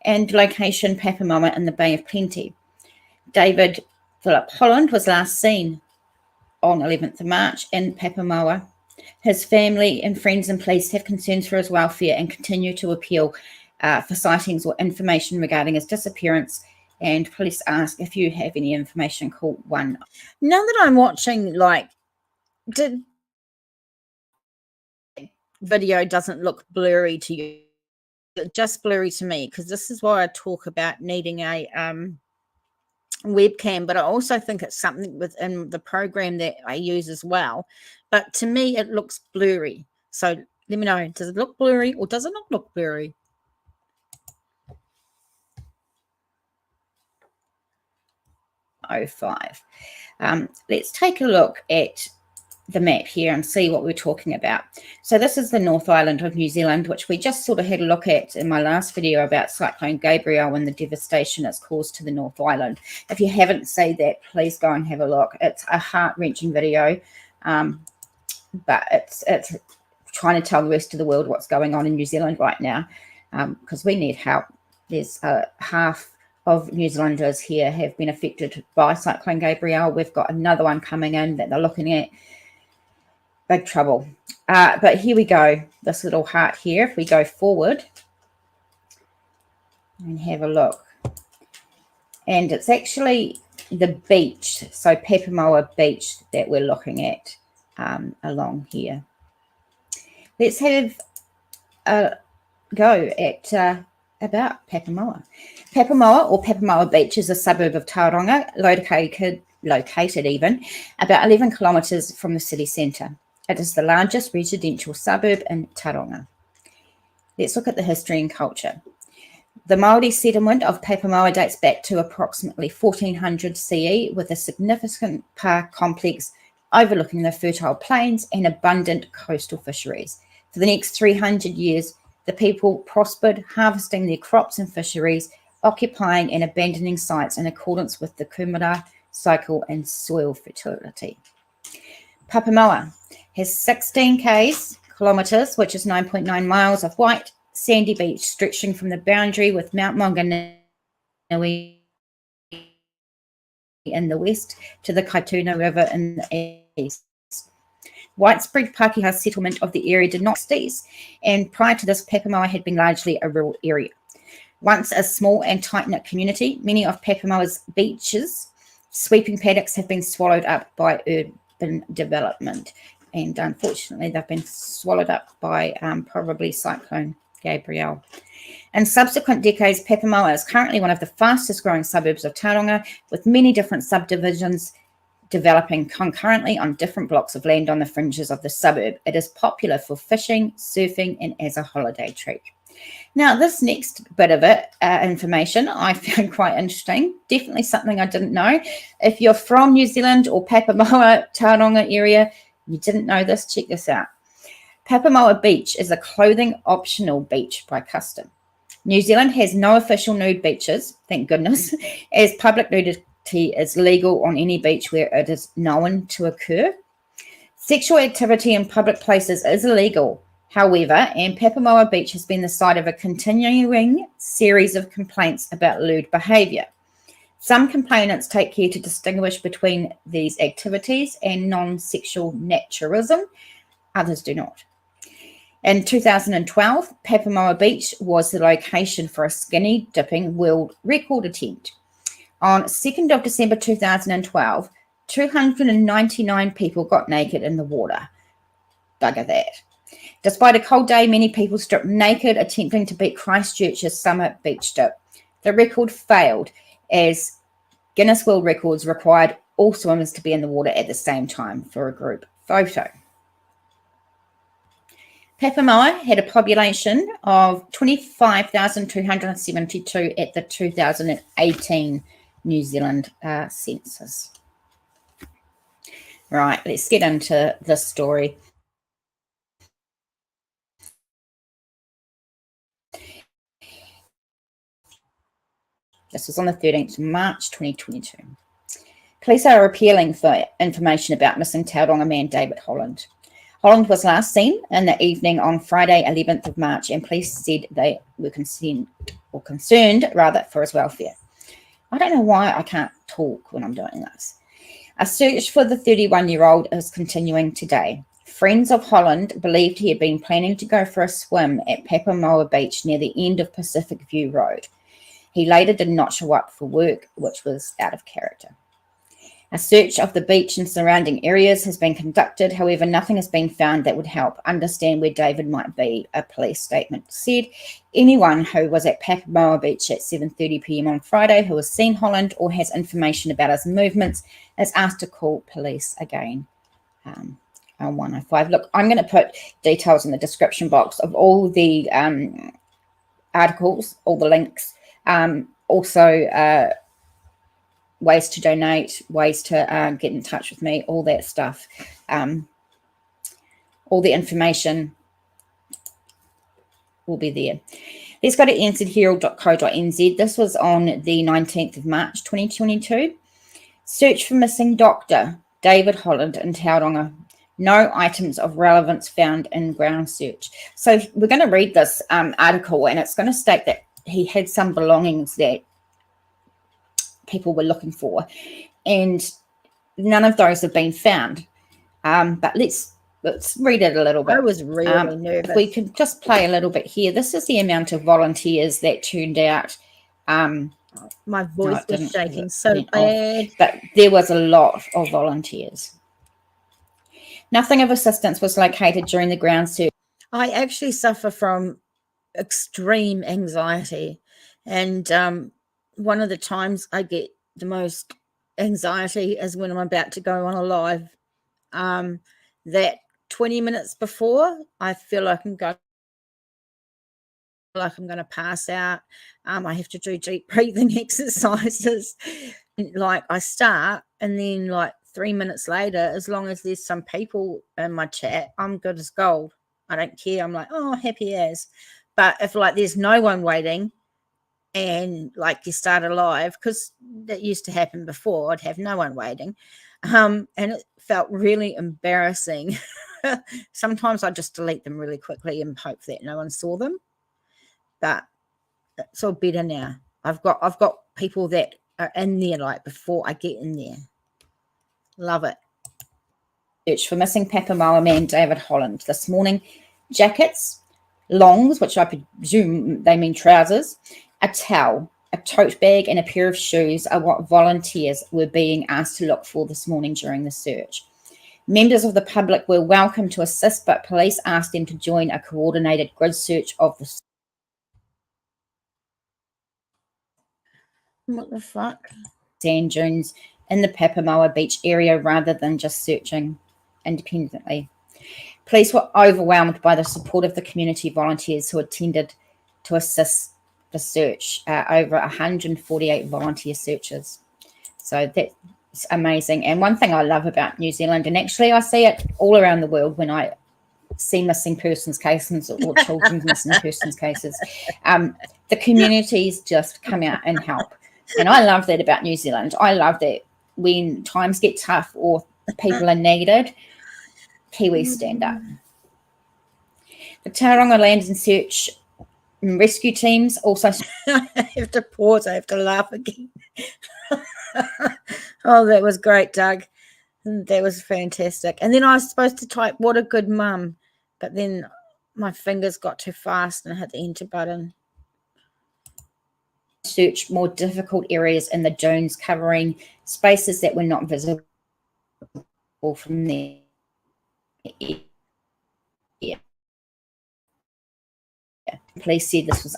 and location Papamoa in the Bay of Plenty. David Philip Holland was last seen on 11th of March in Papamoa. His family and friends and police have concerns for his welfare and continue to appeal for sightings or information regarding his disappearance. And police ask if you have any information, call 1. Now that I'm watching, like, did video doesn't look blurry to you? Just blurry to me, because this is why I talk about needing a webcam, but I also think it's something within the program that I use as well. But to me, it looks blurry. So let me know, does it look blurry or does it not look blurry? Let's take a look at the map here and see what we're talking about. So this is the North Island of New Zealand, which we just sort of had a look at in my last video about Cyclone Gabrielle and the devastation it's caused to the North Island. If you haven't seen that, please go and have a look. It's a heart-wrenching video, but it's trying to tell the rest of the world what's going on in New Zealand right now, because we need help. There's half of New Zealanders here have been affected by Cyclone Gabrielle. We've got another one coming in that they're looking at. Big trouble. But here we go, this little heart here. If we go forward and have a look, and it's actually the beach, so Papamoa Beach, that we're looking at along here. Let's have a go at about Papamoa. Papamoa, or Papamoa Beach, is a suburb of Tauranga, located even about 11 kilometres from the city centre. It is the largest residential suburb in Tauranga. Let's look at the history and culture. The Māori settlement of Papamoa dates back to approximately 1400 CE, with a significant park complex overlooking the fertile plains and abundant coastal fisheries. For the next 300 years, the people prospered, harvesting their crops and fisheries, occupying and abandoning sites in accordance with the Kumara cycle and soil fertility. Papamoa has 16 kilometres, which is 9.9 miles of white sandy beach, stretching from the boundary with Mount Maunganui in the west to the Kaituna River in the east. Widespread Pākehā settlement of the area did not cease, and prior to this, Papamoa had been largely a rural area. Once a small and tight-knit community, many of Papamoa's beaches, sweeping paddocks have been swallowed up by urban development. And unfortunately, they've been swallowed up by probably Cyclone Gabrielle. In subsequent decades, Papamoa is currently one of the fastest growing suburbs of Tauranga, with many different subdivisions developing concurrently on different blocks of land on the fringes of the suburb. It is popular for fishing, surfing, and as a holiday treat. Now, this next bit of information I found quite interesting. Definitely something I didn't know. If you're from New Zealand or Papamoa, Tauranga area, you didn't know this, check this out. Papamoa Beach is a clothing optional beach by custom. New Zealand has no official nude beaches, thank goodness, as public nudity is legal on any beach where it is known to occur. Sexual activity in public places is illegal, however, and Papamoa Beach has been the site of a continuing series of complaints about lewd behaviour. Some complainants take care to distinguish between these activities and non-sexual naturism. Others do not. In 2012, Papamoa Beach was the location for a skinny dipping world record attempt. On 2nd of December 2012, 299 people got naked in the water. Bugger that. Despite a cold day, many people stripped naked, attempting to beat Christchurch's summer beach dip. The record failed, as Guinness World Records required all swimmers to be in the water at the same time for a group photo. Papamoa had a population of 25,272 at the 2018 New Zealand census. Right, let's get into this story. This was on the 13th of March 2022. Police are appealing for information about missing Tauranga man David Holland. Holland was last seen in the evening on Friday, 11th of March, and police said they were concerned for his welfare. I don't know why I can't talk when I'm doing this. A search for the 31-year-old is continuing today. Friends of Holland believed he had been planning to go for a swim at Papamoa Beach near the end of Pacific View Road. He later did not show up for work, which was out of character. A search of the beach and surrounding areas has been conducted. However, nothing has been found that would help understand where David might be, a police statement said. Anyone who was at Papamoa Beach at 7:30 p.m. on Friday who has seen Holland or has information about his movements is asked to call police again on 105. Look, I'm going to put details in the description box of all the articles, all the links, also ways to donate, ways to get in touch with me, all that stuff. All the information will be there. Let's go to nzherald.co.nz. This was on the 19th of March, 2022. Search for missing doctor, David Holland in Tauranga. No items of relevance found in ground search. So we're going to read this article, and it's going to state that he had some belongings that people were looking for, and none of those have been found. But let's read it a little bit. I was really nervous. If we could just play a little bit here. This is the amount of volunteers that turned out. My voice was didn't, shaking it so went bad. off. But there was a lot of volunteers. Nothing of assistance was located during the ground search. I actually suffer from extreme anxiety, and one of the times I get the most anxiety is when I'm about to go on a live. That 20 minutes before, I feel like I'm going to pass out. I have to do deep breathing exercises. Like I start, and then like 3 minutes later, as long as there's some people in my chat, I'm good as gold. I don't care. I'm like, oh, happy as. But if like there's no one waiting, and like you start a live, because that used to happen before, I'd have no one waiting, and it felt really embarrassing. Sometimes I just delete them really quickly and hope that no one saw them. But it's all better now. I've got people that are in there like before I get in there. Love it. Search for missing Papamoa man David Holland this morning. Jackets, longs, which I presume they mean trousers, a towel, a tote bag, and a pair of shoes are what volunteers were being asked to look for this morning during the search. Members of the public were welcome to assist, but police asked them to join a coordinated grid search of the. What the fuck? Sand dunes in the Papamoa Beach area rather than just searching independently. Police were overwhelmed by the support of the community volunteers who attended to assist the search. Over 148 volunteer searches. So that's amazing. And one thing I love about New Zealand, and actually I see it all around the world when I see missing persons cases or children's missing persons cases, the communities just come out and help. And I love that about New Zealand. I love that when times get tough or people are needed, Kiwis stand up. The Tauranga Land and Search and Rescue teams also. I have to pause. I have to laugh again. Oh, that was great, Doug. That was fantastic. And then I was supposed to type, what a good mum. But then my fingers got too fast and I hit the enter button. Search more difficult areas in the dunes, covering spaces that were not visible from there. Yeah. Police said this was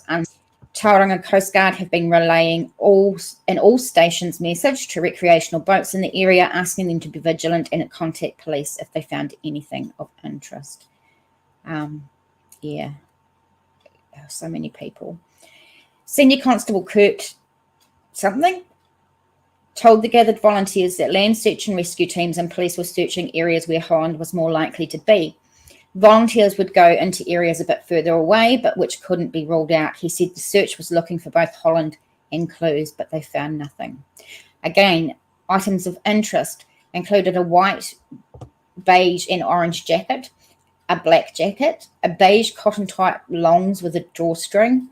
Tauranga Coast Guard have been relaying all stations message to recreational boats in the area, asking them to be vigilant and contact police if they found anything of interest. Yeah, so many people. Senior Constable Kurt something told the gathered volunteers that land search and rescue teams and police were searching areas where Holland was more likely to be. Volunteers would go into areas a bit further away, but which couldn't be ruled out. He said the search was looking for both Holland and clues, but they found nothing. Again, items of interest included a white, beige and orange jacket, a black jacket, a beige cotton type longs with a drawstring.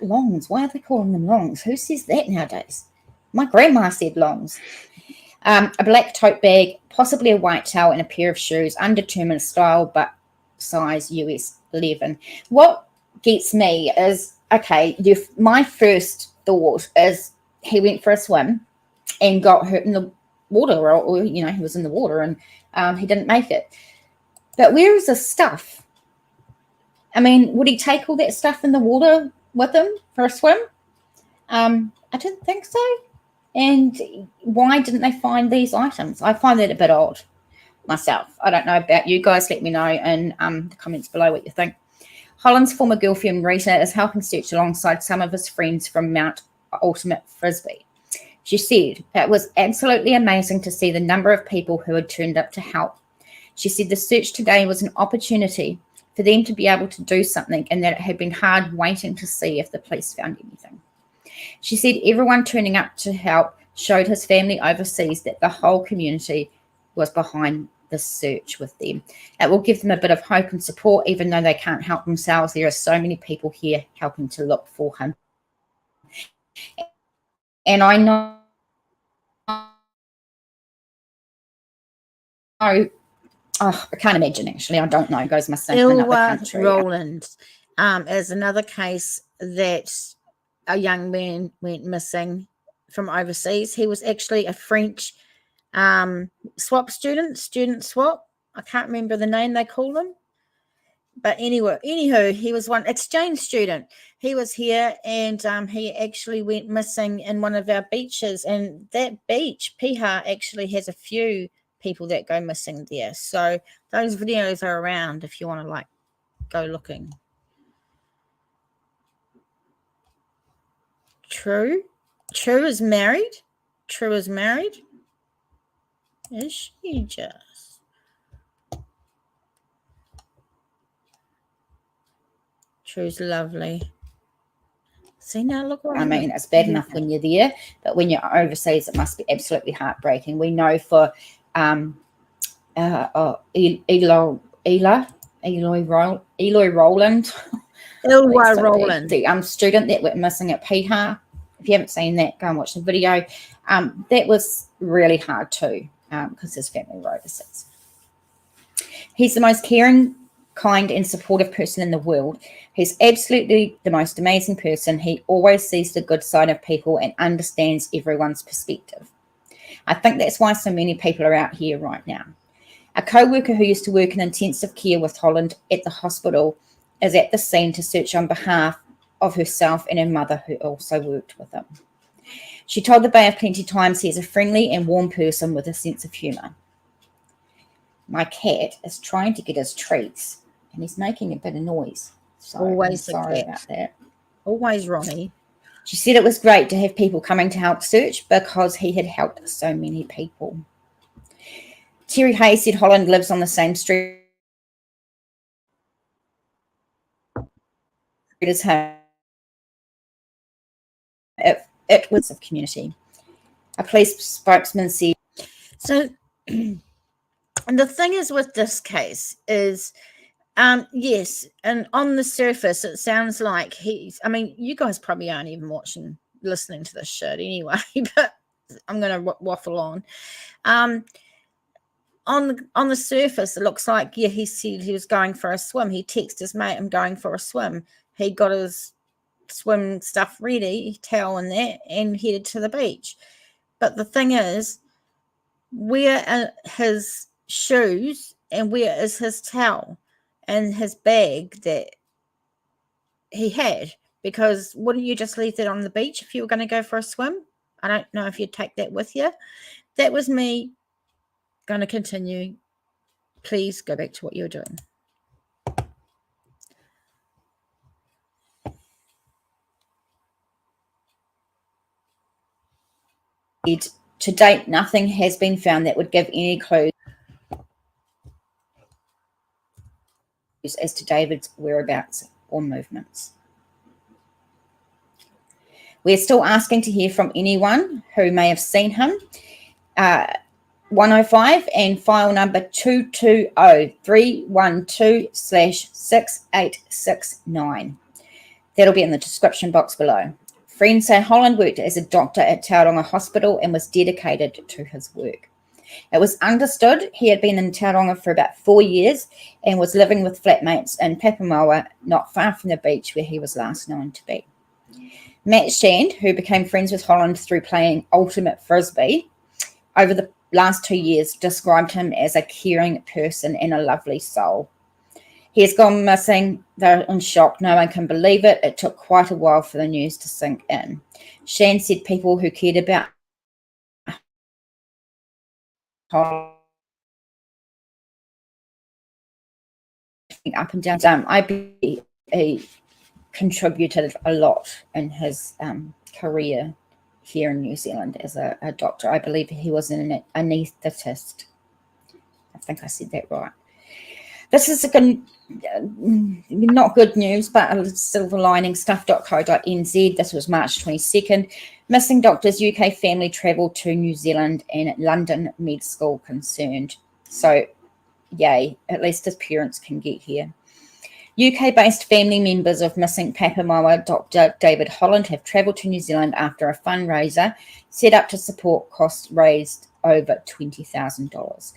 Longs, why are they calling them longs? Who says that nowadays? My grandma said longs. A black tote bag, possibly a white towel and a pair of shoes, undetermined style, but size US 11. What gets me is, okay, my first thought is he went for a swim and got hurt in the water, or he was in the water and he didn't make it. But where is his stuff? I mean, would he take all that stuff in the water with him for a swim? I didn't think so. And why didn't they find these items? I find that a bit odd myself. I don't know about you guys. Let me know in the comments below what you think. Holland's former girlfriend Rita is helping search alongside some of his friends from Mount Ultimate Frisbee. She said, "It was absolutely amazing to see the number of people who had turned up to help." She said the search today was an opportunity for them to be able to do something, and that it had been hard waiting to see if the police found anything. She said everyone turning up to help showed his family overseas that the whole community was behind the search with them. It will give them a bit of hope and support, even though they can't help themselves. There are so many people here helping to look for him. And I know, I can't imagine, actually. I don't know. Goes myself in another country. Roland is another case that a young man went missing from overseas. He was actually a French student swap. I can't remember the name they call him. But anywho, he was one exchange student. He was here, and he actually went missing in one of our beaches. And that beach, Piha, actually has a few people that go missing there. So those videos are around if you want to go looking. True is married. Is she just? True's lovely. See, now look what I mean, it's bad enough when you're there, but when you're overseas, it must be absolutely heartbreaking. We know for Eloy Roland, the student that went missing at Piha. If you haven't seen that, go and watch the video. That was really hard too, because his family were overseas. He's the most caring, kind and supportive person in the world. He's absolutely the most amazing person. He always sees the good side of people and understands everyone's perspective. I think that's why so many people are out here right now. A co-worker who used to work in intensive care with Holland at the hospital is at the scene to search on behalf of herself and her mother, who also worked with him. She told the Bay of Plenty Times he's a friendly and warm person with a sense of humour. My cat is trying to get his treats, and he's making a bit of noise. So Always I'm sorry about that. Always Ronnie. She said it was great to have people coming to help search because he had helped so many people. Terry Hayes said Holland lives on the same street as him. It was a community. A police spokesman said. So, and the thing is with this case is, yes, and on the surface, it sounds like I mean, you guys probably aren't even listening to this shit anyway, but I'm going to waffle on. On the surface, it looks like, yeah, he said he was going for a swim. He texted his mate, "I'm going for a swim." He got his swim stuff ready, towel and that, and headed to the beach. But the thing is, where are his shoes and where is his towel and his bag that he had? Because wouldn't you just leave that on the beach if you were going to go for a swim? I don't know if you'd take that with you. That was me. Going to continue. Please go back to what you were doing. To date, nothing has been found that would give any clues as to David's whereabouts or movements. We're still asking to hear from anyone who may have seen him. 105 and file number 220312/6869. That'll be in the description box below. Friends say Holland worked as a doctor at Tauranga Hospital and was dedicated to his work. It was understood he had been in Tauranga for about 4 years and was living with flatmates in Papamoa, not far from the beach where he was last known to be. Matt Shand, who became friends with Holland through playing ultimate frisbee over the last 2 years, described him as a caring person and a lovely soul. He has gone missing. They're in shock. No one can believe it. It took quite a while for the news to sink in. Shand said people who cared about Holland up and down. He contributed a lot in his career here in New Zealand as a doctor. I believe he was an anaesthetist. I think I said that right. This is not good news, but a silver lining. Stuff.co.nz. This was March 22nd. Missing doctors UK family travelled to New Zealand and London med school concerned. So, yay, at least his parents can get here. UK-based family members of missing Papamoa Dr. David Holland have travelled to New Zealand after a fundraiser set up to support costs raised over $20,000.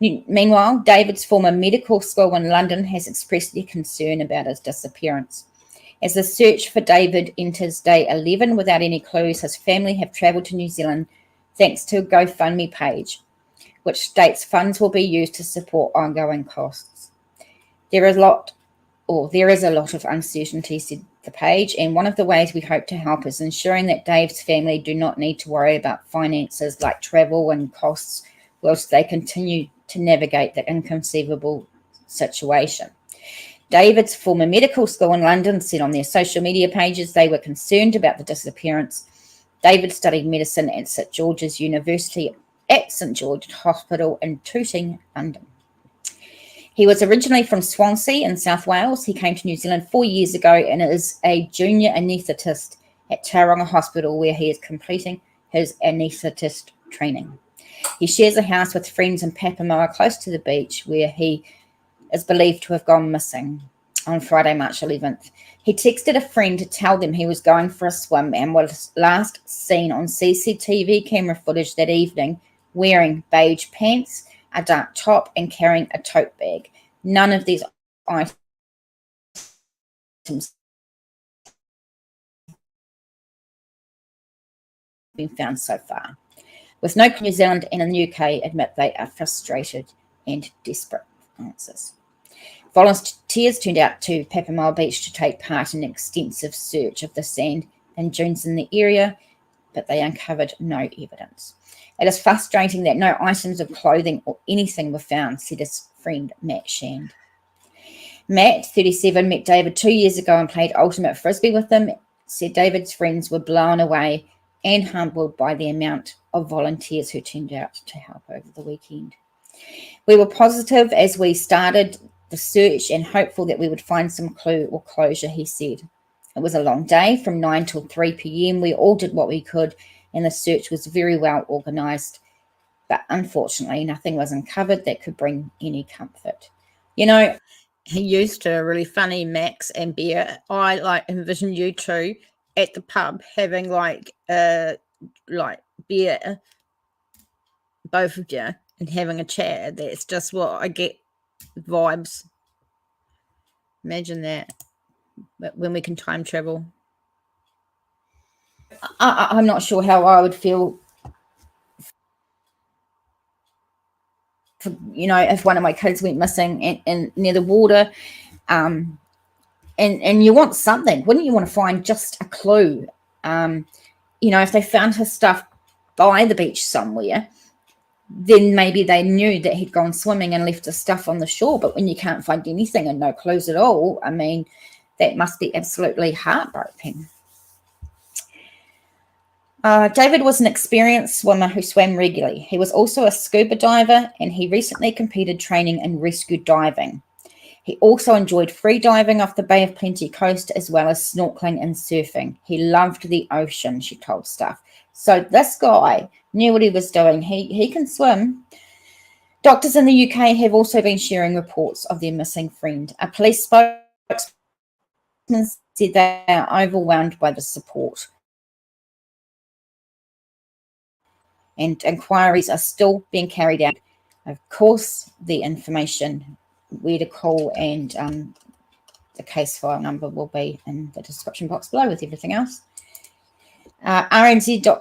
Meanwhile, David's former medical school in London has expressed their concern about his disappearance. As the search for David enters day 11 without any clues, his family have travelled to New Zealand thanks to a GoFundMe page, which states funds will be used to support ongoing costs. There is a lot of uncertainty, said the page, and one of the ways we hope to help is ensuring that Dave's family do not need to worry about finances like travel and costs whilst they continue to navigate the inconceivable situation. David's former medical school in London said on their social media pages they were concerned about the disappearance. David studied medicine at St George's University at St George Hospital in Tooting, London. He was originally from Swansea in South Wales. He came to New Zealand 4 years ago and is a junior anaesthetist at Tauranga Hospital, where he is completing his anaesthetist training. He shares a house with friends in Papamoa close to the beach, where he is believed to have gone missing on Friday, March 11th. He texted a friend to tell them he was going for a swim and was last seen on CCTV camera footage that evening wearing beige pants, a dark top, and carrying a tote bag. None of these items have been found so far. With no New Zealand and in the UK admit they are frustrated and desperate for answers. Volunteers turned out to Papamoa Beach to take part in an extensive search of the sand and dunes in the area, but they uncovered no evidence. It is frustrating that no items of clothing or anything were found, said his friend Matt Shand. Matt, 37, met David 2 years ago and played ultimate frisbee with him, said David's friends were blown away and humbled by the amount of volunteers who turned out to help over the weekend. We were positive as we started the search and hopeful that we would find some clue or closure, he said. It was a long day from 9 till 3 p.m. We all did what we could and the search was very well organised, but unfortunately nothing was uncovered that could bring any comfort. You know, he used to really funny Max and Bear. I envision you two at the pub having beer, both of you, and having a chat. That's just what I get vibes. Imagine that. But when we can time travel. I'm not sure how I would feel, if one of my kids went missing and near the water, and you want something, wouldn't you want to find just a clue? If they found his stuff by the beach somewhere, then maybe they knew that he'd gone swimming and left his stuff on the shore. But when you can't find anything and no clues at all, I mean, that must be absolutely heartbreaking. David was an experienced swimmer who swam regularly. He was also a scuba diver, and he recently completed training in rescue diving. He also enjoyed free diving off the Bay of Plenty coast, as well as snorkeling and surfing. He loved the ocean, she told Stuff. So this guy knew what he was doing. He can swim. Doctors in the UK have also been sharing reports of their missing friend. A police spokesman said they are overwhelmed by the support. and inquiries are still being carried out. Of course, the information, where to call, and the case file number will be in the description box below with everything else. rnz.co.nz,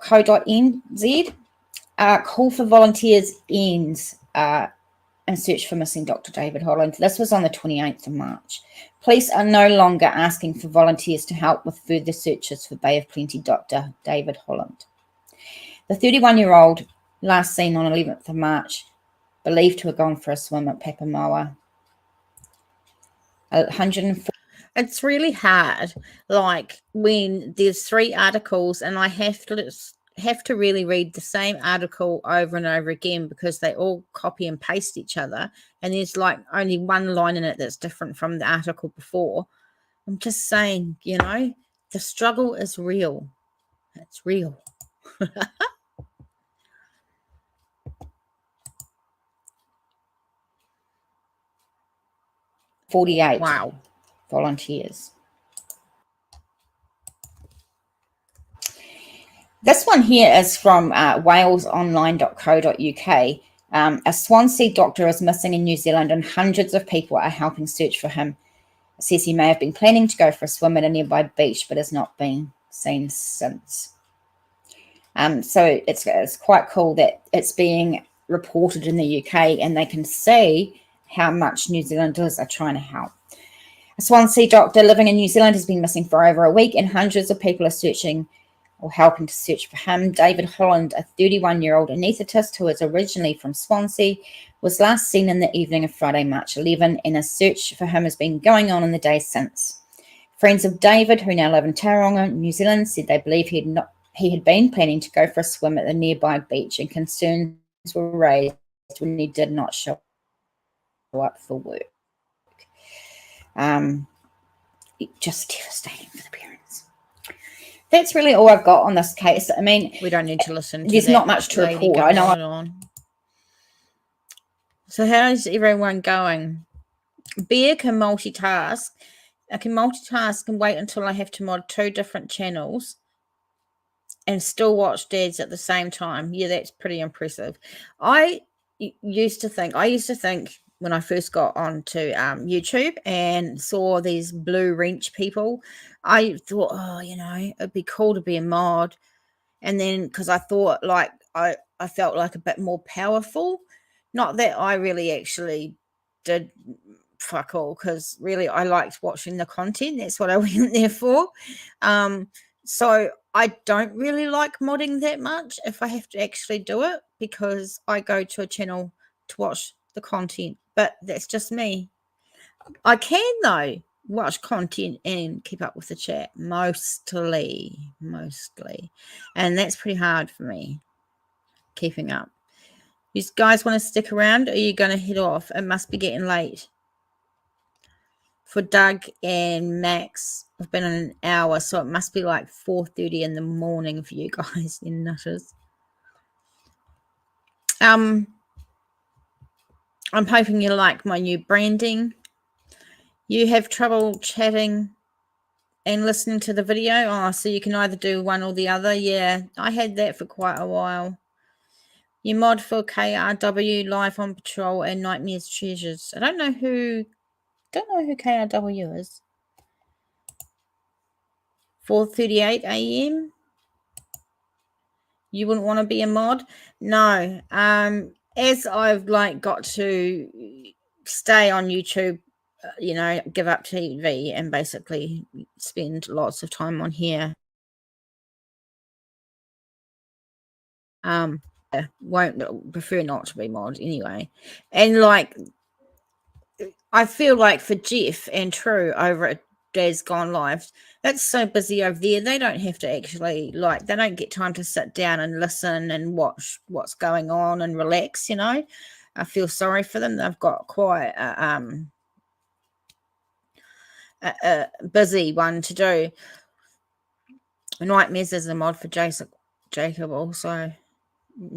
call for volunteers ends and search for missing Dr. David Holland. This was on the 28th of March. Police are no longer asking for volunteers to help with further searches for Bay of Plenty Dr. David Holland. The 31-year-old, last seen on 11th of March, believed to have gone for a swim at Papamoa. 104. It's really hard, like when there's 3 articles and I have to really read the same article over and over again because they all copy and paste each other, and there's like only one line in it that's different from the article before. I'm just saying, you know, the struggle is real. It's real. 48 Wow. volunteers. This one here is from walesonline.co.uk. A Swansea doctor is missing in New Zealand and hundreds of people are helping search for him. It says he may have been planning to go for a swim at a nearby beach but has not been seen since. So it's quite cool that it's being reported in the UK and they can see how much New Zealanders are trying to help. A Swansea doctor living in New Zealand has been missing for over a week and hundreds of people are searching or helping to search for him. David Holland, a 31-year-old anaesthetist who is originally from Swansea, was last seen in the evening of Friday, March 11, and a search for him has been going on in the days since. Friends of David, who now live in Tauranga, New Zealand, said they believe he had been planning to go for a swim at the nearby beach, and concerns were raised when he did not show up for work. Just devastating for the parents. That's really all I've got on this case. I mean, We don't need to listen to there's that not much to lady report. go I know. on. So how's everyone going? Bear can multitask. I can multitask and wait until I have to mod 2 different channels and still watch Dads at the same time. Yeah, that's pretty impressive. I used to think when I first got onto YouTube and saw these blue wrench people, I thought, oh, you know, it'd be cool to be a mod. And then because I thought like I felt like a bit more powerful. Not that I really actually did fuck all, because really I liked watching the content. That's what I went there for. So I don't really like modding that much if I have to actually do it, because I go to a channel to watch the content. But that's just me. I can though watch content and keep up with the chat mostly, and that's pretty hard for me keeping up. You guys want to stick around, or are you going to head off? It must be getting late. For Doug and Max, I've been in an hour, so it must be like 4:30 in the morning for you guys, you nutters. I'm hoping you like my new branding. You have trouble chatting and listening to the video? Oh, so you can either do one or the other. Yeah, I had that for quite a while. You mod for KRW, Live on Patrol, and Nightmares Treasures. I don't know who KRW is. 4:38 a.m. You wouldn't want to be a mod? No. As I've got to stay on YouTube, you know, give up TV and basically spend lots of time on here. Won't prefer not to be mod anyway. And I feel like for Jeff and True over at Dad's Gone Live, that's so busy over there. They don't have to actually they don't get time to sit down and listen and watch what's going on and relax, you know. I feel sorry for them. They've got quite a busy one to do. Nightmares is a mod for Jacob also.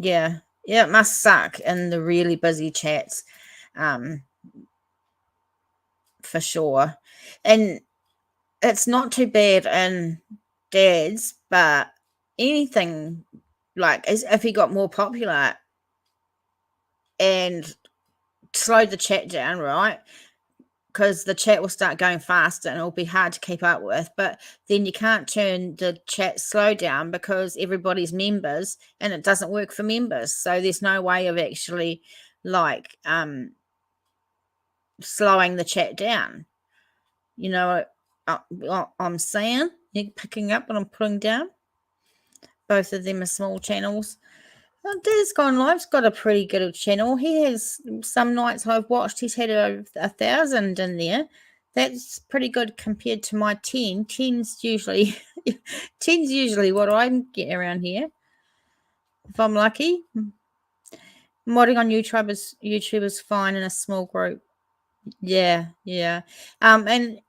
Yeah, it must suck in the really busy chats, for sure. And it's not too bad in Dad's, but anything like as if he got more popular and slowed the chat down, right? Because the chat will start going faster and it'll be hard to keep up with. But then you can't turn the chat slow down because everybody's members and it doesn't work for members. So there's no way of actually like slowing the chat down. You know what I'm saying? You're picking up what I'm putting down. Both of them are small channels. Dad's Gone Live's got a pretty good channel. He has some nights I've watched, he's had over 1,000 in there. That's pretty good compared to my 10. 10's usually what I get around here. If I'm lucky. Modding on YouTube is fine in a small group. Yeah. And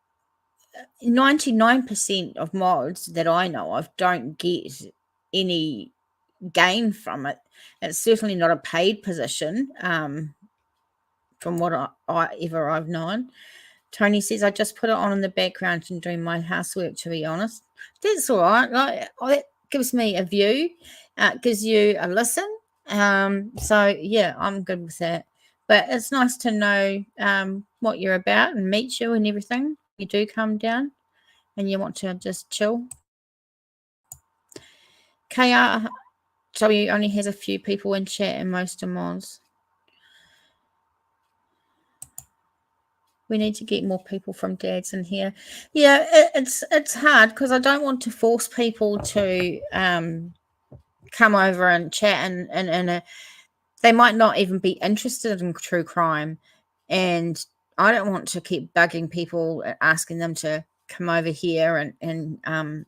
99% of mods that I know of don't get any gain from it. It's certainly not a paid position from what I've known. Tony says, I just put it on in the background and doing my housework, to be honest. That's all right. That gives me a view, gives you a listen. So, yeah, I'm good with that. But it's nice to know what you're about and meet you and everything. You do come down and you want to just chill. KRW only has a few people in chat and most are mods. We need to get more people from Dads in here. Yeah, it's hard because I don't want to force people to come over and chat and they might not even be interested in true crime. And I don't want to keep bugging people, asking them to come over here and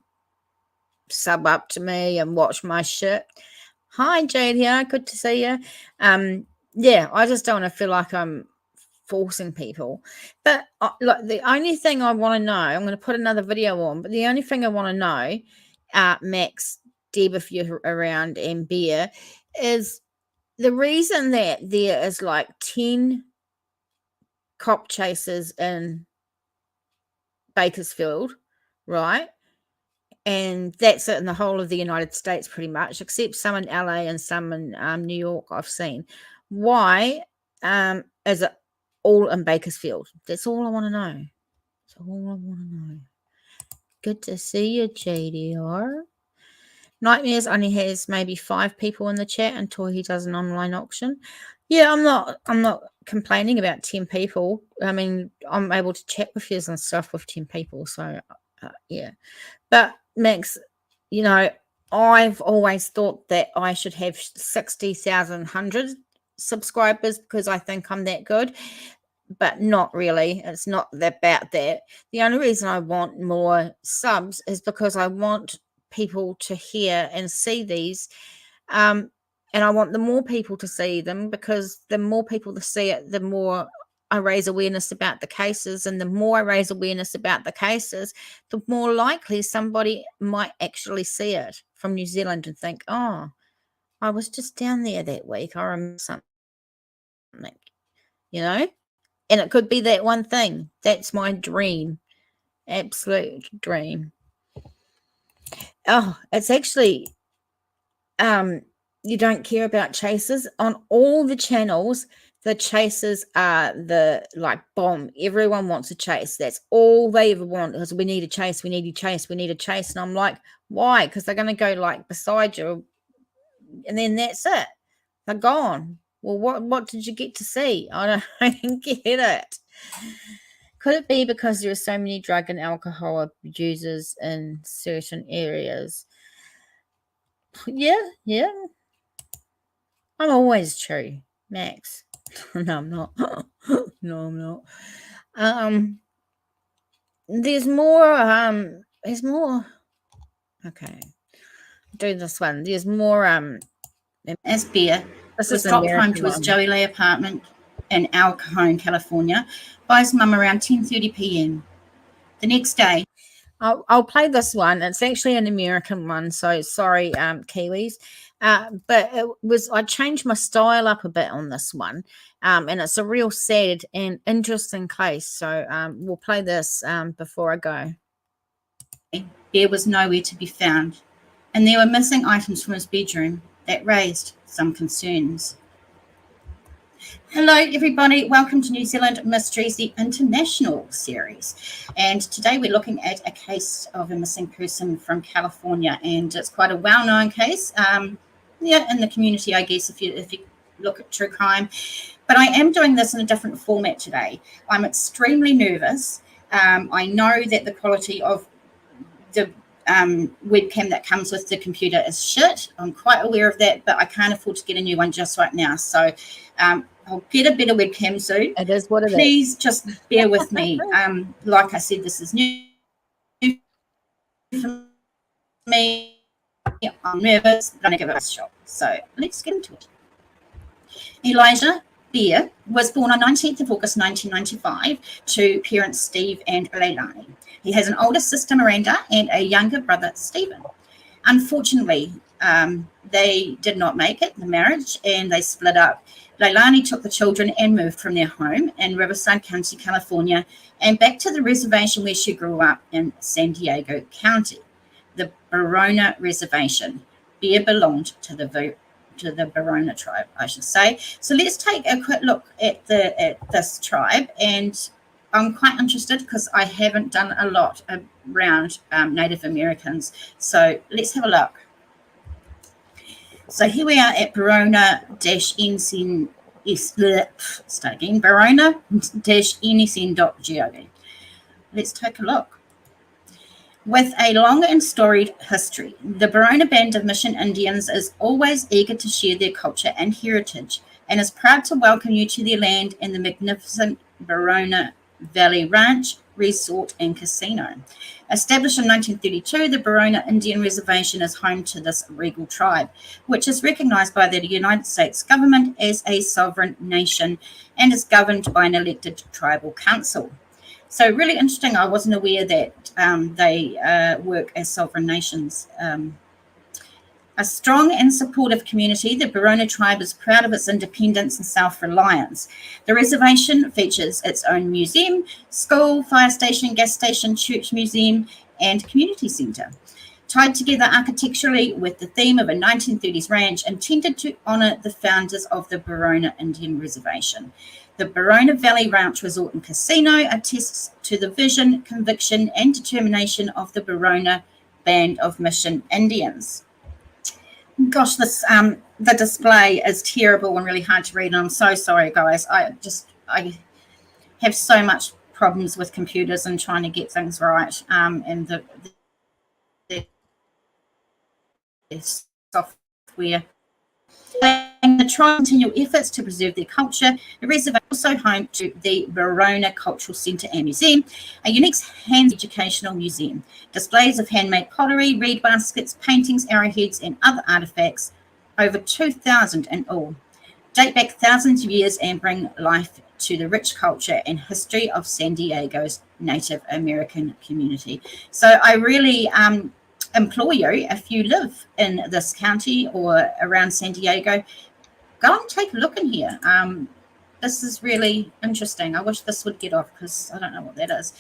sub up to me and watch my shit. Hi, Jade here. Good to see you. Yeah, I just don't want to feel like I'm forcing people. But look, the only thing I want to know, I'm going to put another video on, but the only thing I want to know, Max, Deb, if you're around, and Bear, is the reason that there is like 10 cop chasers in Bakersfield, right? And that's it in the whole of the United States pretty much, except some in LA and some in New York I've seen. Why is it all in Bakersfield? That's all I want to know. That's all I want to know. Good to see you, JDR. Nightmares only has maybe 5 people in the chat until he does an online auction. Yeah, I'm not complaining about 10 people. I mean, I'm able to chat with you and stuff with 10 people. So, yeah. But, Max, you know, I've always thought that I should have 60,100 subscribers because I think I'm that good. But not really. It's not about that. The only reason I want more subs is because I want people to hear and see these. And I want the more people to see them because the more people to see it, the more I raise awareness about the cases. And the more I raise awareness about the cases, the more likely somebody might actually see it from New Zealand and think, oh, I was just down there that week. I remember something, you know? And it could be that one thing. That's my dream. Absolute dream. Oh, it's actually, you don't care about chasers. On all the channels, the chasers are the, like, bomb. Everyone wants a chase. That's all they ever want is we need a chase, we need a chase, we need a chase. And I'm like, why? Because they're going to go, like, beside you. And then that's it. They're gone. Well, what did you get to see? I don't get it. Could it be because there are so many drug and alcohol abusers in certain areas? Yeah. I'm always true, Max. No, I'm not. No, I'm not. There's more. Okay. Do this one. There's more, As Bear, this was is dropped home American to his one. Joey Lee apartment in El Cajon, California, by his mum around 10:30 p.m. The next day, I'll play this one. It's actually an American one, so sorry, Kiwis. But I changed my style up a bit on this one, and it's a real sad and interesting case. So we'll play this before I go. Bear was nowhere to be found, and there were missing items from his bedroom. that raised some concerns. Hello, everybody. Welcome to New Zealand Mysteries, the international series. And today we're looking at a case of a missing person from California, and it's quite a well-known case. In the community, I guess, if you look at true crime. But I am doing this in a different format today. I'm extremely nervous. I know that the quality of the webcam that comes with the computer is shit. I'm quite aware of that, but I can't afford to get a new one just right now. So I'll get a better webcam soon. It is what it is. Please just bear with me. Like I said, this is new for me. I'm nervous, but I'm going to give it a shot. So let's get into it. Elijah Beer was born on 19th of August 1995 to parents Steve and Leilani. He has an older sister, Miranda, and a younger brother, Stephen. Unfortunately, they did not make it, the marriage, and they split up. Leilani took the children and moved from their home in Riverside County, California, and back to the reservation where she grew up in San Diego County, the Barona Reservation. Beer belonged to the Barona tribe, I should say. So let's take a quick look at this tribe, and I'm quite interested because I haven't done a lot around Native Americans. So let's have a look. So here we are at Barona-NSN.gov. Let's take a look. With a long and storied history, the Barona Band of Mission Indians is always eager to share their culture and heritage, and is proud to welcome you to their land and the magnificent Barona Valley Ranch, Resort and Casino. Established in 1932, the Barona Indian Reservation is home to this regal tribe, which is recognized by the United States government as a sovereign nation and is governed by an elected tribal council. So really interesting. I wasn't aware that they work as sovereign nations. A strong and supportive community, the Barona tribe is proud of its independence and self-reliance. The reservation features its own museum, school, fire station, gas station, church museum, and community centre. Tied together architecturally with the theme of a 1930s ranch intended to honour the founders of the Barona Indian Reservation. The Barona Valley Ranch Resort and Casino attests to the vision, conviction, and determination of the Barona Band of Mission Indians. Gosh, this the display is terrible and really hard to read, and I'm so sorry, guys. I have so much problems with computers and trying to get things right, and the software. And the tribe continue efforts to preserve their culture. The reservation is also home to the Barona Cultural Centre and Museum, a unique hands educational museum. Displays of handmade pottery, reed baskets, paintings, arrowheads, and other artefacts, over 2,000 in all, date back thousands of years and bring life to the rich culture and history of San Diego's Native American community. So I really implore you, if you live in this county or around San Diego, go and take a look in here. This is really interesting. I wish this would get off because I don't know what that is.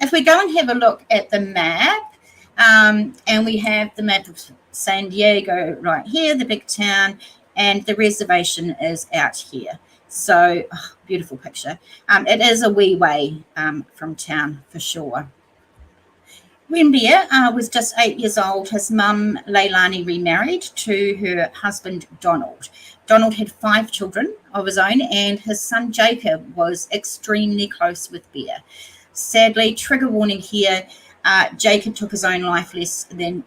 If we go and have a look at the map, and we have the map of San Diego right here, the big town, and the reservation is out here. So, beautiful picture. It is a wee way from town for sure. When Beer was just 8 years old, his mum, Leilani, remarried to her husband, Donald. Donald had 5 children of his own, and his son, Jacob, was extremely close with Beer. Sadly, trigger warning here, Jacob took his own life less than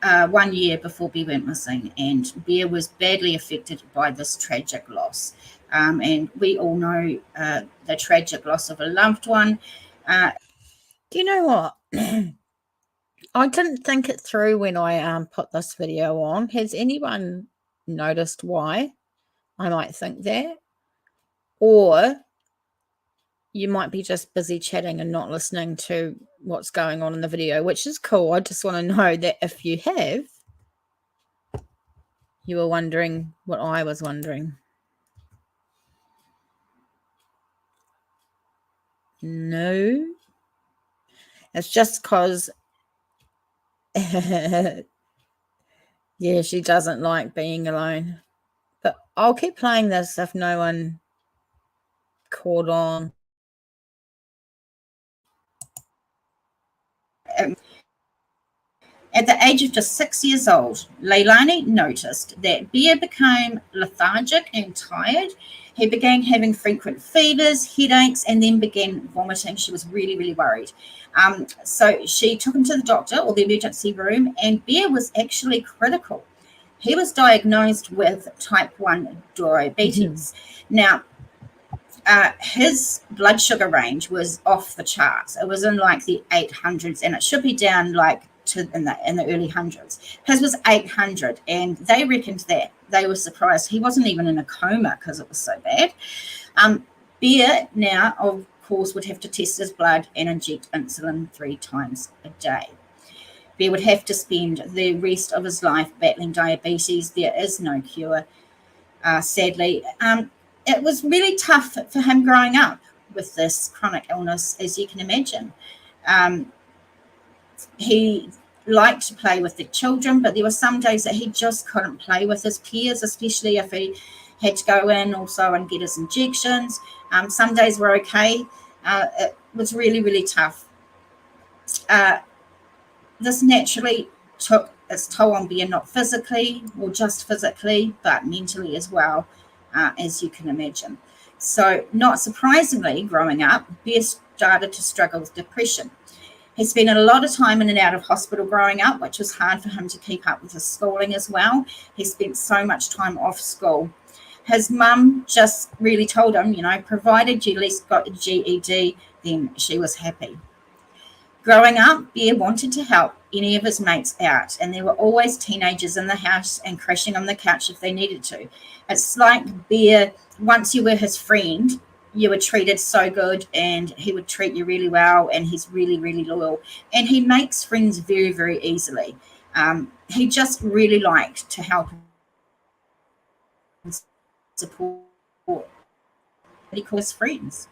1 year before Beer went missing, and Beer was badly affected by this tragic loss. And we all know the tragic loss of a loved one. Do you know what? I didn't think it through when I put this video on. Has anyone noticed why I might think that? Or you might be just busy chatting and not listening to what's going on in the video, which is cool. I just want to know that if you have, you were wondering what I was wondering. No. It's just because Yeah, she doesn't like being alone. But I'll keep playing this if no one caught on. At the age of just 6 years old, Leilani noticed that Bear became lethargic and tired. He began having frequent fevers, headaches, and then began vomiting. She was really, really worried. So she took him to the doctor or the emergency room, and Bear was actually critical. He was diagnosed with type 1 diabetes. Now, his blood sugar range was off the charts. It was in like the 800s, and it should be down like to in the early hundreds. His was 800, and they reckoned that they were surprised he wasn't even in a coma because it was so bad. Bear now, of course, would have to test his blood and inject insulin 3 times a day. Bear would have to spend the rest of his life battling diabetes. There is no cure, sadly. It was really tough for him growing up with this chronic illness, as you can imagine. He liked to play with the children, but there were some days that he just couldn't play with his peers, especially if he had to go in also and get his injections. Some days were okay. It was really, really tough. This naturally took its toll on Bear, not physically or just physically, but mentally as well, as you can imagine. So not surprisingly, growing up, Bear started to struggle with depression. He spent a lot of time in and out of hospital growing up, which was hard for him to keep up with his schooling as well. He spent so much time off school. His mum just really told him, provided you at least got a GED, then she was happy. Growing up, Bear wanted to help any of his mates out, and there were always teenagers in the house and crashing on the couch if they needed to. It's like Bear, once you were his friend, you were treated so good, and he would treat you really well, and he's really, really loyal. And he makes friends very, very easily. He just really liked to help and support what he calls friends.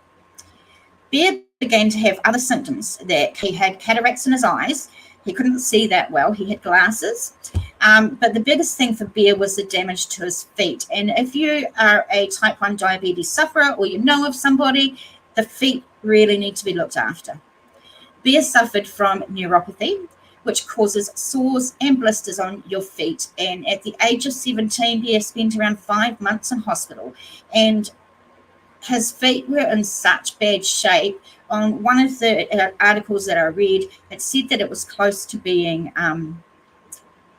Bear began to have other symptoms. That he had cataracts in his eyes. He couldn't see that well. He had glasses. But the biggest thing for Bear was the damage to his feet. And if you are a type 1 diabetes sufferer or you know of somebody, the feet really need to be looked after. Bear suffered from neuropathy, which causes sores and blisters on your feet. And at the age of 17, Bear spent around 5 months in hospital. And his feet were in such bad shape. On one of the articles that I read, it said that it was close to being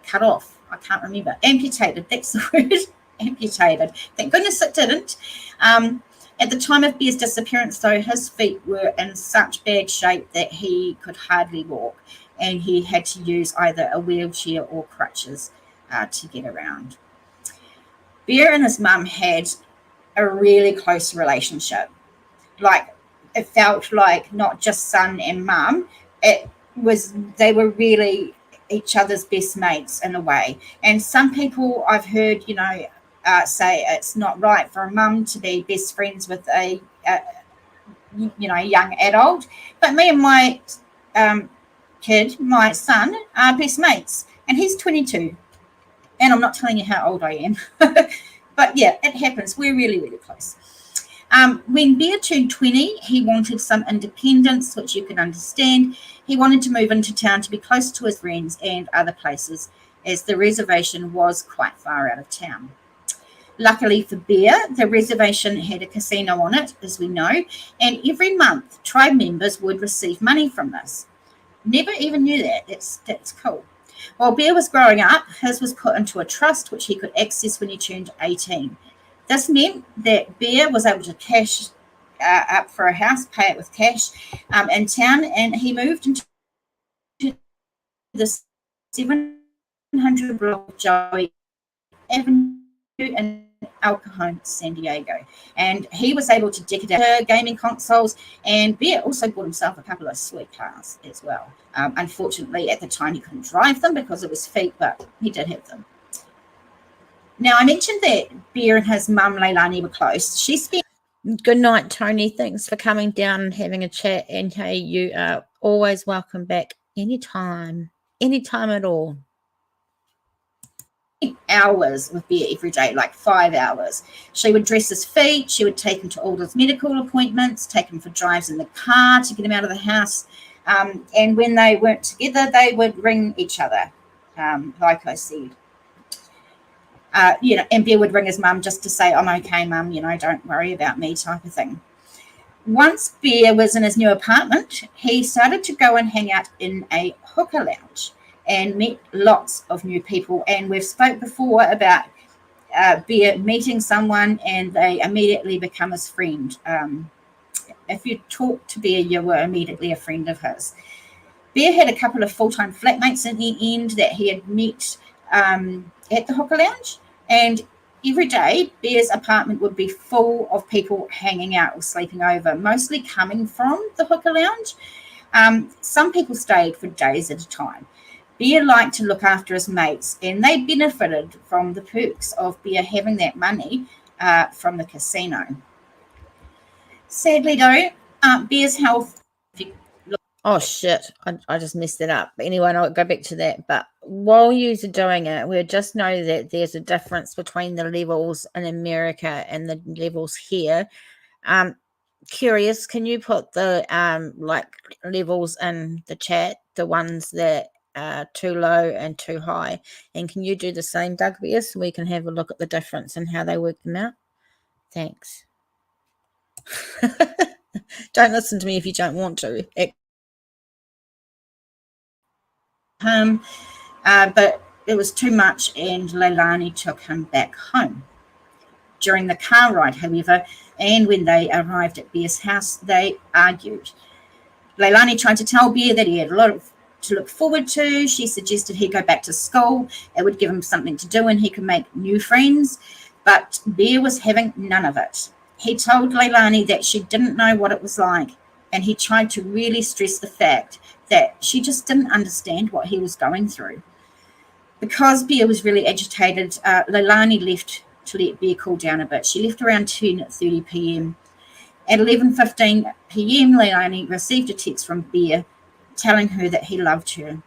cut off. I can't remember. Amputated, that's the word. Amputated. Thank goodness it didn't. At the time of Bear's disappearance, though, his feet were in such bad shape that he could hardly walk, and he had to use either a wheelchair or crutches to get around. Bear and his mum had a really close relationship. Like, it felt like not just son and mum, they were really each other's best mates in a way. And some people I've heard, say it's not right for a mum to be best friends with a young adult. But me and my kid, my son, are best mates, and he's 22. And I'm not telling you how old I am. But yeah, it happens. We're really, really close. When Bear turned 20, he wanted some independence, which you can understand. He wanted to move into town to be close to his friends and other places, as the reservation was quite far out of town. Luckily for Bear, the reservation had a casino on it, as we know, and every month tribe members would receive money from this. Never even knew that. That's cool. While Bear was growing up, his was put into a trust which he could access when he turned 18. This meant that Bear was able to cash up for a house, pay it with cash in town, and he moved into the 700 block Joey Avenue in El Cajon, San Diego. And he was able to deck it out gaming consoles, and Bear also bought himself a couple of sweet cars as well. Unfortunately, at the time, he couldn't drive them because of his feet, but he did have them. Now, I mentioned that Bear and his mum, Leilani, were close. She spent... Good night, Tony. Thanks for coming down and having a chat. And hey, you are always welcome back anytime at all. hours with Bear every day, like 5 hours. She would dress his feet. She would take him to all his medical appointments, take him for drives in the car to get him out of the house. And when they weren't together, they would ring each other, like I said. And Bear would ring his mum just to say, I'm okay, mum, don't worry about me, type of thing. Once Bear was in his new apartment, he started to go and hang out in a hooker lounge and met lots of new people. And we've spoke before about Bear meeting someone and they immediately become his friend. If you talk to Bear, you were immediately a friend of his. Bear had a couple of full-time flatmates in the end that he had met at the hooker lounge. And every day, Bear's apartment would be full of people hanging out or sleeping over, mostly coming from the hooker lounge. Some people stayed for days at a time. Bear liked to look after his mates, and they benefited from the perks of Bear having that money from the casino. Sadly, though, Bear's health... Oh, shit. I just messed it up. But anyway, I'll go back to that. But while you're doing it, we'll just know that there's a difference between the levels in America and the levels here. Curious, can you put the levels in the chat, the ones that are too low and too high? And can you do the same, Doug, Bear, so we can have a look at the difference and how they work them out? Thanks. Don't listen to me if you don't want to. But it was too much, and Leilani took him back home. During the car ride, however, and when they arrived at Bear's house, they argued. Leilani tried to tell Bear that he had a lot to look forward to. She suggested he go back to school. It would give him something to do and he could make new friends. But Bear was having none of it. He told Leilani that she didn't know what it was like, and he tried to really stress the fact that she just didn't understand what he was going through. Because Bear was really agitated, Leilani left to let Bear cool down a bit. She left around 10:30 p.m. At 11:15 p.m., Leilani received a text from Bear telling her that he loved her.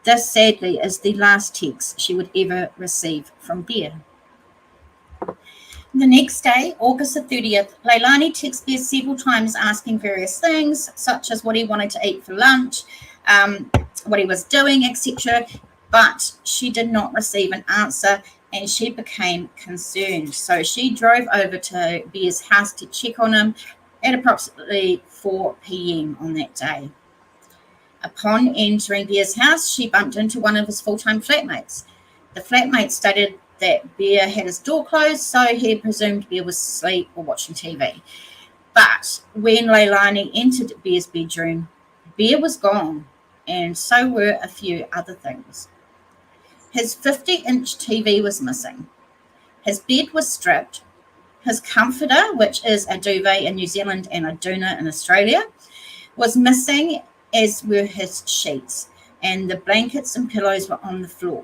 This, sadly, is the last text she would ever receive from Bear. The next day, August the 30th, Leilani texted Bear several times asking various things, such as what he wanted to eat for lunch, what he was doing, etc. But she did not receive an answer, and she became concerned. So she drove over to Bear's house to check on him at approximately 4 p.m. on that day. Upon entering Bear's house, she bumped into one of his full-time flatmates. The flatmate stated that Bear had his door closed, so he presumed Bear was asleep or watching TV. But when Leilani entered Bear's bedroom, Bear was gone, and so were a few other things. His 50-inch TV was missing. His bed was stripped. His comforter, which is a duvet in New Zealand and a doona in Australia, was missing, as were his sheets, and the blankets and pillows were on the floor.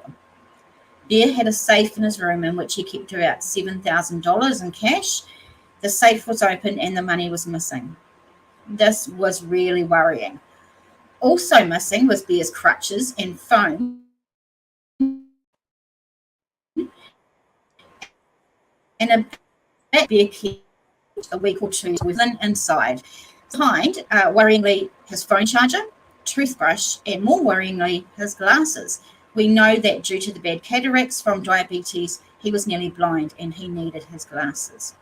Bear had a safe in his room in which he kept about $7,000 in cash. The safe was open and the money was missing. This was really worrying. Also missing was Bear's crutches and phone, and a bag Bear kept a week or two within inside. Behind, worryingly, his phone charger, toothbrush, and more worryingly, his glasses. We know that due to the bad cataracts from diabetes, he was nearly blind and he needed his glasses.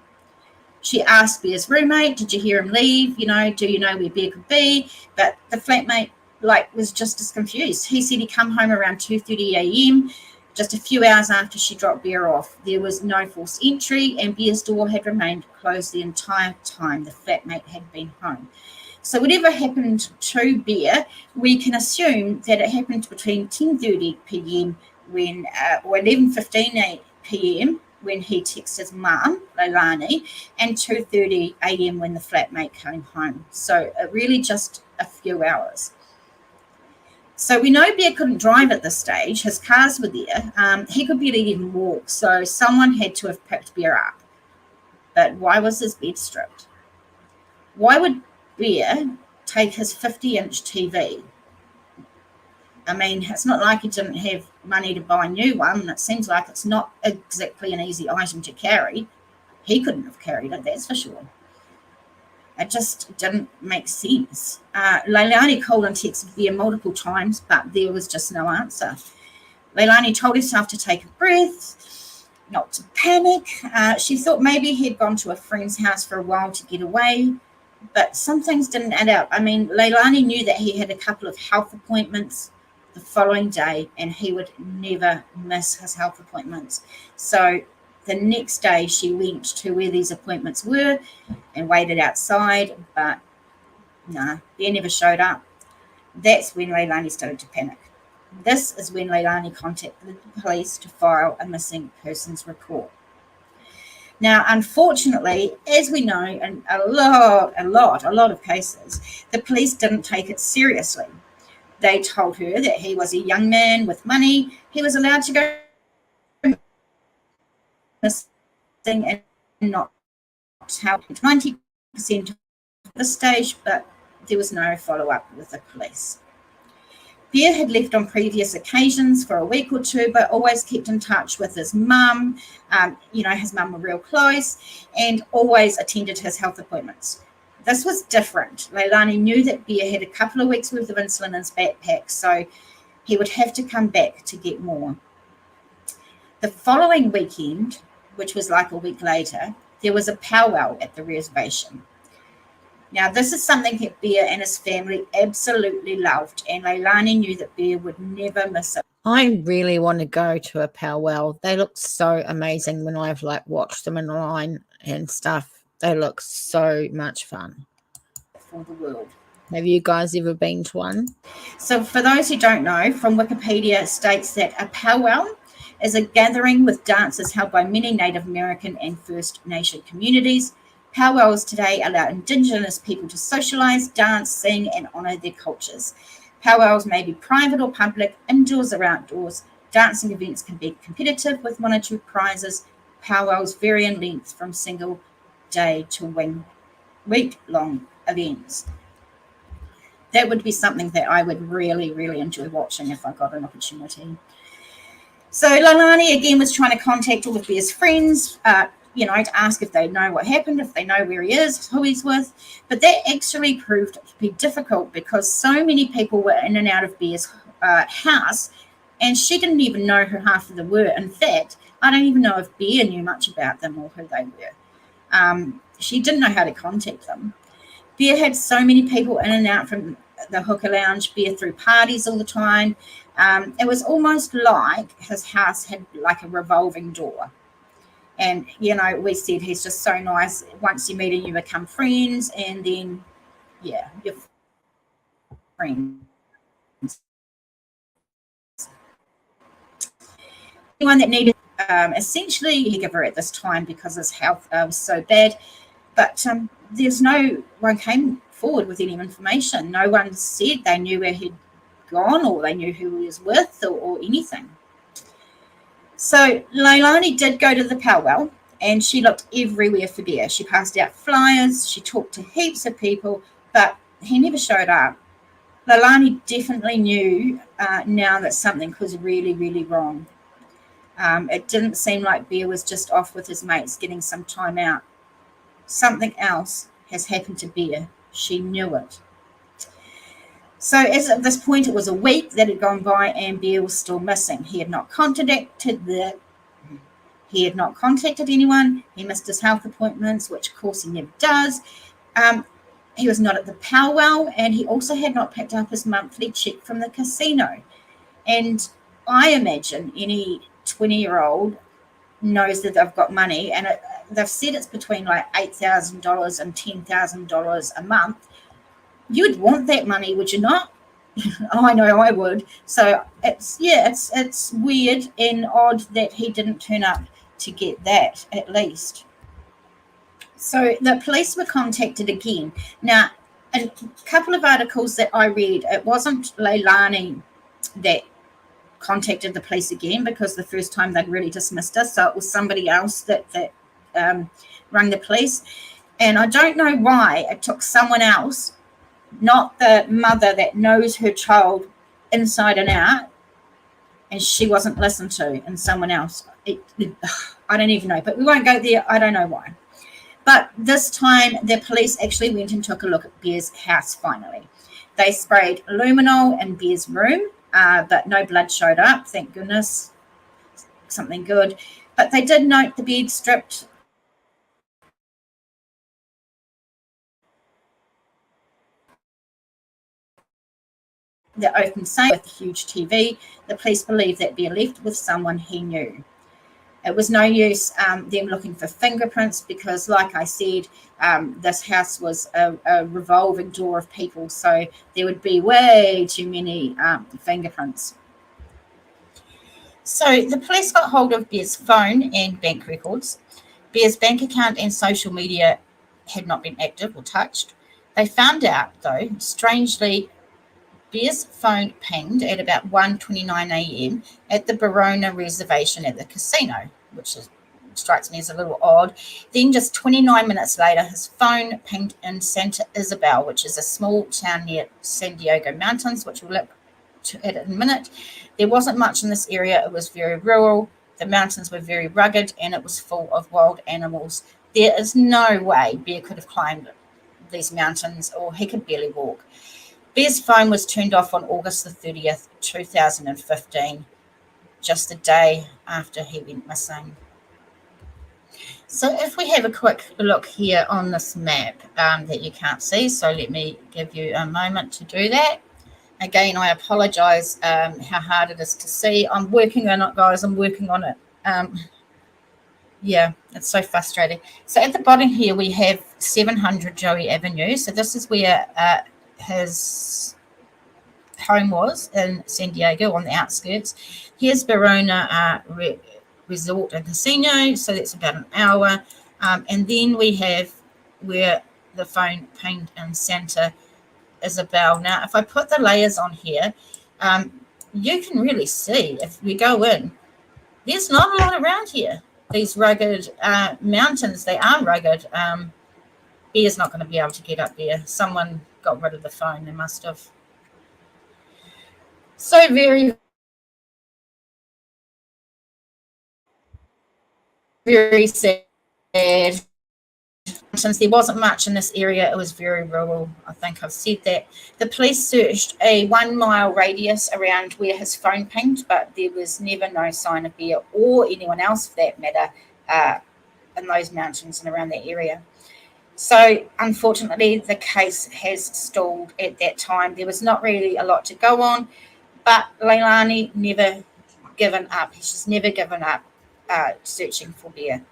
She asked Bear's roommate, did you hear him leave? Do you know where Bear could be? But the flatmate was just as confused. He said he come home around 2:30 a.m., just a few hours after she dropped Bear off. There was no forced entry and Bear's door had remained closed the entire time the flatmate had been home. So whatever happened to Bear, we can assume that it happened between 10:30 p.m. or 11:15 p.m. when he texted his mum, Leilani, and 2:30 a.m. when the flatmate came home. So really just a few hours. So we know Bear couldn't drive at this stage. His cars were there. He could barely even walk. So someone had to have picked Bear up. But why was his bed stripped? Why would Bear take his 50-inch TV? I mean, it's not like he didn't have money to buy a new one. It seems like it's not exactly an easy item to carry. He couldn't have carried it, that's for sure. It just didn't make sense. Leilani called and texted Bear multiple times, but there was just no answer. Leilani told herself to take a breath, not to panic. She thought maybe he'd gone to a friend's house for a while to get away, but some things didn't add up. I mean, Leilani knew that he had a couple of health appointments the following day, and he would never miss his health appointments. So the next day she went to where these appointments were and waited outside, but no, Bear never showed up. That's when Leilani started to panic. This is when Leilani contacted the police to file a missing persons report. Now, unfortunately, as we know, in a lot of cases, the police didn't take it seriously. They told her that he was a young man with money. He was allowed to go missing and not help 90% of the stage, but there was no follow-up with the police. Bear had left on previous occasions for a week or two, but always kept in touch with his mum. His mum were real close and always attended his health appointments. This was different. Leilani knew that Bear had a couple of weeks' worth of insulin in his backpack, so he would have to come back to get more. The following weekend, which was like a week later, there was a powwow at the reservation. Now, this is something that Bear and his family absolutely loved, and Leilani knew that Bear would never miss it. I really want to go to a powwow. They look so amazing when I've watched them online and stuff. They look so much fun. For the world. Have you guys ever been to one? So for those who don't know, from Wikipedia, it states that a powwow is a gathering with dances held by many Native American and First Nation communities. Powwows today allow Indigenous people to socialise, dance, sing, and honour their cultures. Powwows may be private or public, indoors or outdoors. Dancing events can be competitive with 1 or 2 prizes. Powwows vary in length from single day to week-long events. That would be something that I would really, really enjoy watching if I got an opportunity. So Leilani again was trying to contact all of Bear's friends, to ask if they know what happened, if they know where he is, who he's with. But that actually proved to be difficult because so many people were in and out of Bear's house, and she didn't even know who half of them were. In fact, I don't even know if Bear knew much about them or who they were. She didn't know how to contact them. Bear had so many people in and out from the hookah lounge. Bear threw parties all the time. It was almost like his house had like a revolving door. And, we said he's just so nice. Once you meet him, you become friends. And then, you're friends. Anyone that needed, essentially, he gave her at this time because his health was so bad. But there's no one came forward with any information. No one said they knew where he'd gone or they knew who he was with or anything. So Leilani did go to the powwow and she looked everywhere for Bear. She passed out flyers, she talked to heaps of people, but he never showed up. Leilani definitely knew now that something was really, really wrong. It didn't seem like Bear was just off with his mates getting some time out. Something else has happened to Bear. She knew it. So as of this point, it was a week that had gone by and Bear was still missing. He had not contacted anyone. He missed his health appointments, which of course he never does. He was not at the powwow, and he also had not picked up his monthly check from the casino. And I imagine any 20-year-old knows that they've got money, and they've said it's between like $8,000 and $10,000 a month. You'd want that money, would you not? I know I would. So it's weird and odd that he didn't turn up to get that at least. So the police were contacted again. Now, a couple of articles that I read, it wasn't Leilani that contacted the police again because the first time they'd really dismissed us. So it was somebody else that rang the police. And I don't know why it took someone else, not the mother that knows her child inside and out, and she wasn't listened to, and someone else. I don't even know, but we won't go there. I don't know why. But this time, the police actually went and took a look at Bear's house finally. They sprayed luminol in Bear's room, but no blood showed up, thank goodness. Something good. But they did note the bed stripped. The open safe with a huge TV. The police believe that Bear left with someone he knew. It was no use them looking for fingerprints because, like I said, this house was a revolving door of people, so there would be way too many fingerprints. So the police got hold of Bear's phone and bank records. Bear's bank account and social media had not been active or touched. They found out, though, strangely, Bear's phone pinged at about 1:29 a.m. at the Barona reservation at the casino, which strikes me as a little odd. Then just 29 minutes later, his phone pinged in Santa Isabel, which is a small town near San Diego Mountains, which we'll look at in a minute. There wasn't much in this area. It was very rural. The mountains were very rugged, and it was full of wild animals. There is no way Bear could have climbed these mountains, or he could barely walk. Bear's phone was turned off on August the 30th, 2015, just a day after he went missing. So if we have a quick look here on this map that you can't see, so let me give you a moment to do that. Again, I apologise how hard it is to see. I'm working on it, guys. I'm working on it. Yeah, it's so frustrating. So at the bottom here, we have 700 Joey Avenue. So this is where his home was in San Diego on the outskirts. Here's Barona Resort and Casino, so that's about an hour. And then we have where the phone pinged in Santa Isabel. Now, if I put the layers on here, you can really see, if we go in, there's not a lot around here. These rugged mountains, they are rugged. Bear's not going to be able to get up there. Someone got rid of the phone, they must have. So very, very sad. Since there wasn't much in this area, it was very rural. I think I've said that. The police searched a 1 mile radius around where his phone pinged, but there was never no sign of Bear or anyone else for that matter in those mountains and around that area. So unfortunately, the case has stalled at that time. There was not really a lot to go on, but Leilani never given up. She's never given up searching for Bear.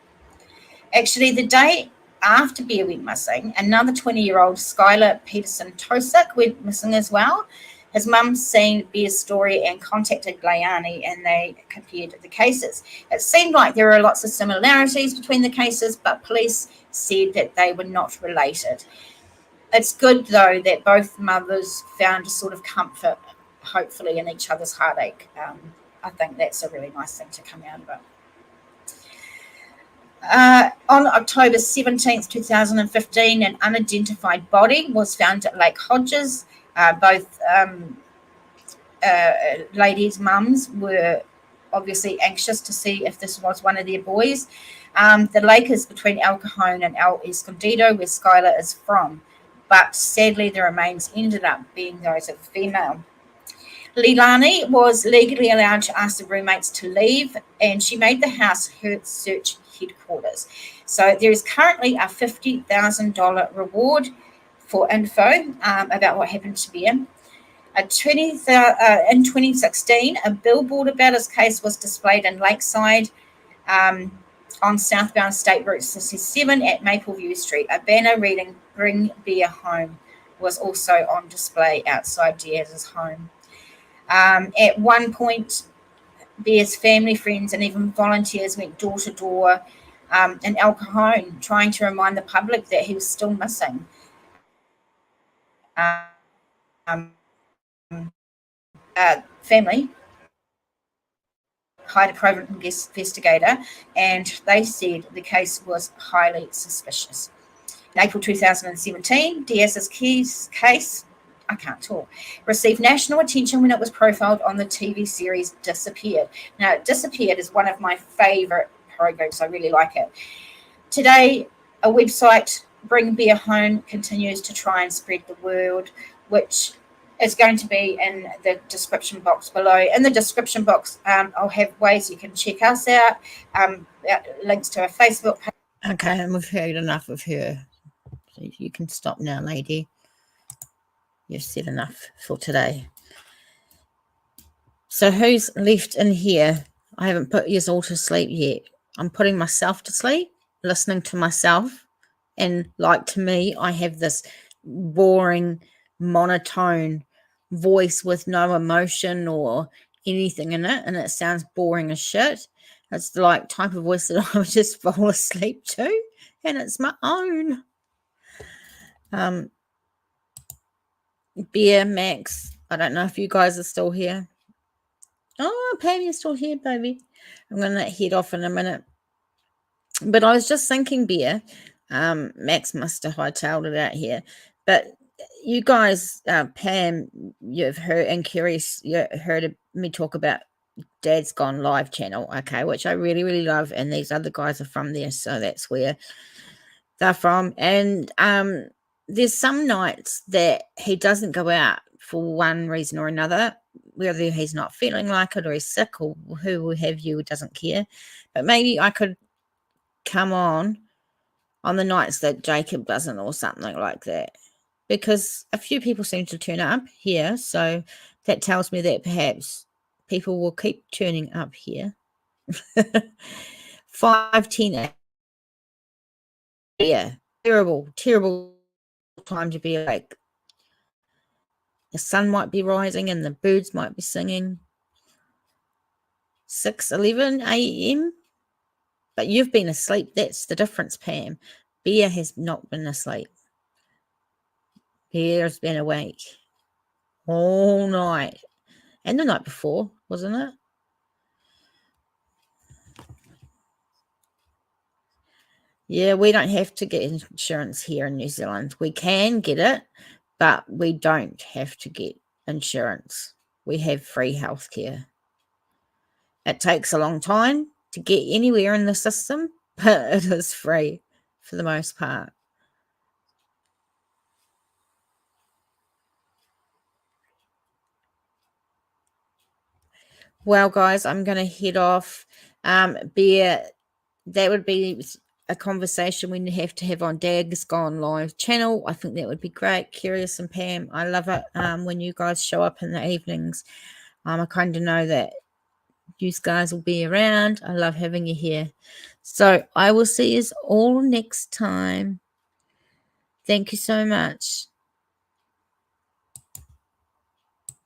Actually, the day after Bear went missing, another 20-year-old, Skylar Peterson Tosick, went missing as well. His mum seen Bear's story and contacted Leilani, and they compared the cases. It seemed like there were lots of similarities between the cases, but police said that they were not related. It's good, though, that both mothers found a sort of comfort, hopefully, in each other's heartache. I think that's a really nice thing to come out of it. On October 17th, 2015, an unidentified body was found at Lake Hodges. Both ladies' mums were obviously anxious to see if this was one of their boys. The lake is between El Cajon and El Escondido, where Skylar is from, but sadly the remains ended up being those of a female. Leilani was legally allowed to ask the roommates to leave, and she made the house her search headquarters. So there is currently a $50,000 reward for info about what happened to Bear. In 2016, a billboard about his case was displayed in Lakeside on southbound State Route 67 at Mapleview Street. A banner reading "Bring Bear Home" was also on display outside Diaz's home. At one point, Bear's family, friends, and even volunteers went door to door in El Cajon, trying to remind the public that he was still missing. Family hired a private investigator, and they said the case was highly suspicious. In April 2017, Diaz's case I can't talk. Received national attention when it was profiled on the TV series Disappeared. Now, Disappeared is one of my favorite programs. I really like it. Today, a website, Bring Beer Home, continues to try and spread the word, which is going to be in the description box below. In the description box, I'll have ways you can check us out, links to our Facebook page. Okay, and we've heard enough of her. So you can stop now, lady. You've said enough for today. So who's left in here? I haven't put you all to sleep yet. I'm putting myself to sleep, listening to myself. And like to me, I have this boring, monotone voice with no emotion or anything in it. And it sounds boring as shit. It's the like type of voice that I would just fall asleep to. And it's my own. Beer, Max, I don't know if you guys are still here. Oh, Pam, you're still here, baby. I'm going to head off in a minute. But I was just thinking, Beer, Max must have hightailed it out here. But you guys, Pam, you've heard, and Curious, you heard me talk about Dad's Gone Live channel, okay, which I really, really love. And these other guys are from there, so that's where they're from. And there's some nights that he doesn't go out for one reason or another, whether he's not feeling like it or he's sick or who have you, doesn't care. But maybe I could come on the nights that Jacob doesn't or something like that, because a few people seem to turn up here, so that tells me that perhaps people will keep turning up here. 5:10. Yeah, terrible time to be awake. The sun might be rising and the birds might be singing. 6:11 a.m. But you've been asleep. That's the difference, Pam. Bear has not been asleep. Bear's been awake all night. And the night before, wasn't it? Yeah, we don't have to get insurance here in New Zealand. We can get it, but we don't have to get insurance. We have free healthcare. It takes a long time to get anywhere in the system, but it is free for the most part. Well, guys, I'm going to head off. Bear, that would be a conversation we have to have on Dad's Gone Live channel. I think that would be great. Curious and Pam, I love it when you guys show up in the evenings. I kind of know that you guys will be around. I love having you here. So I will see you all next time. Thank you so much.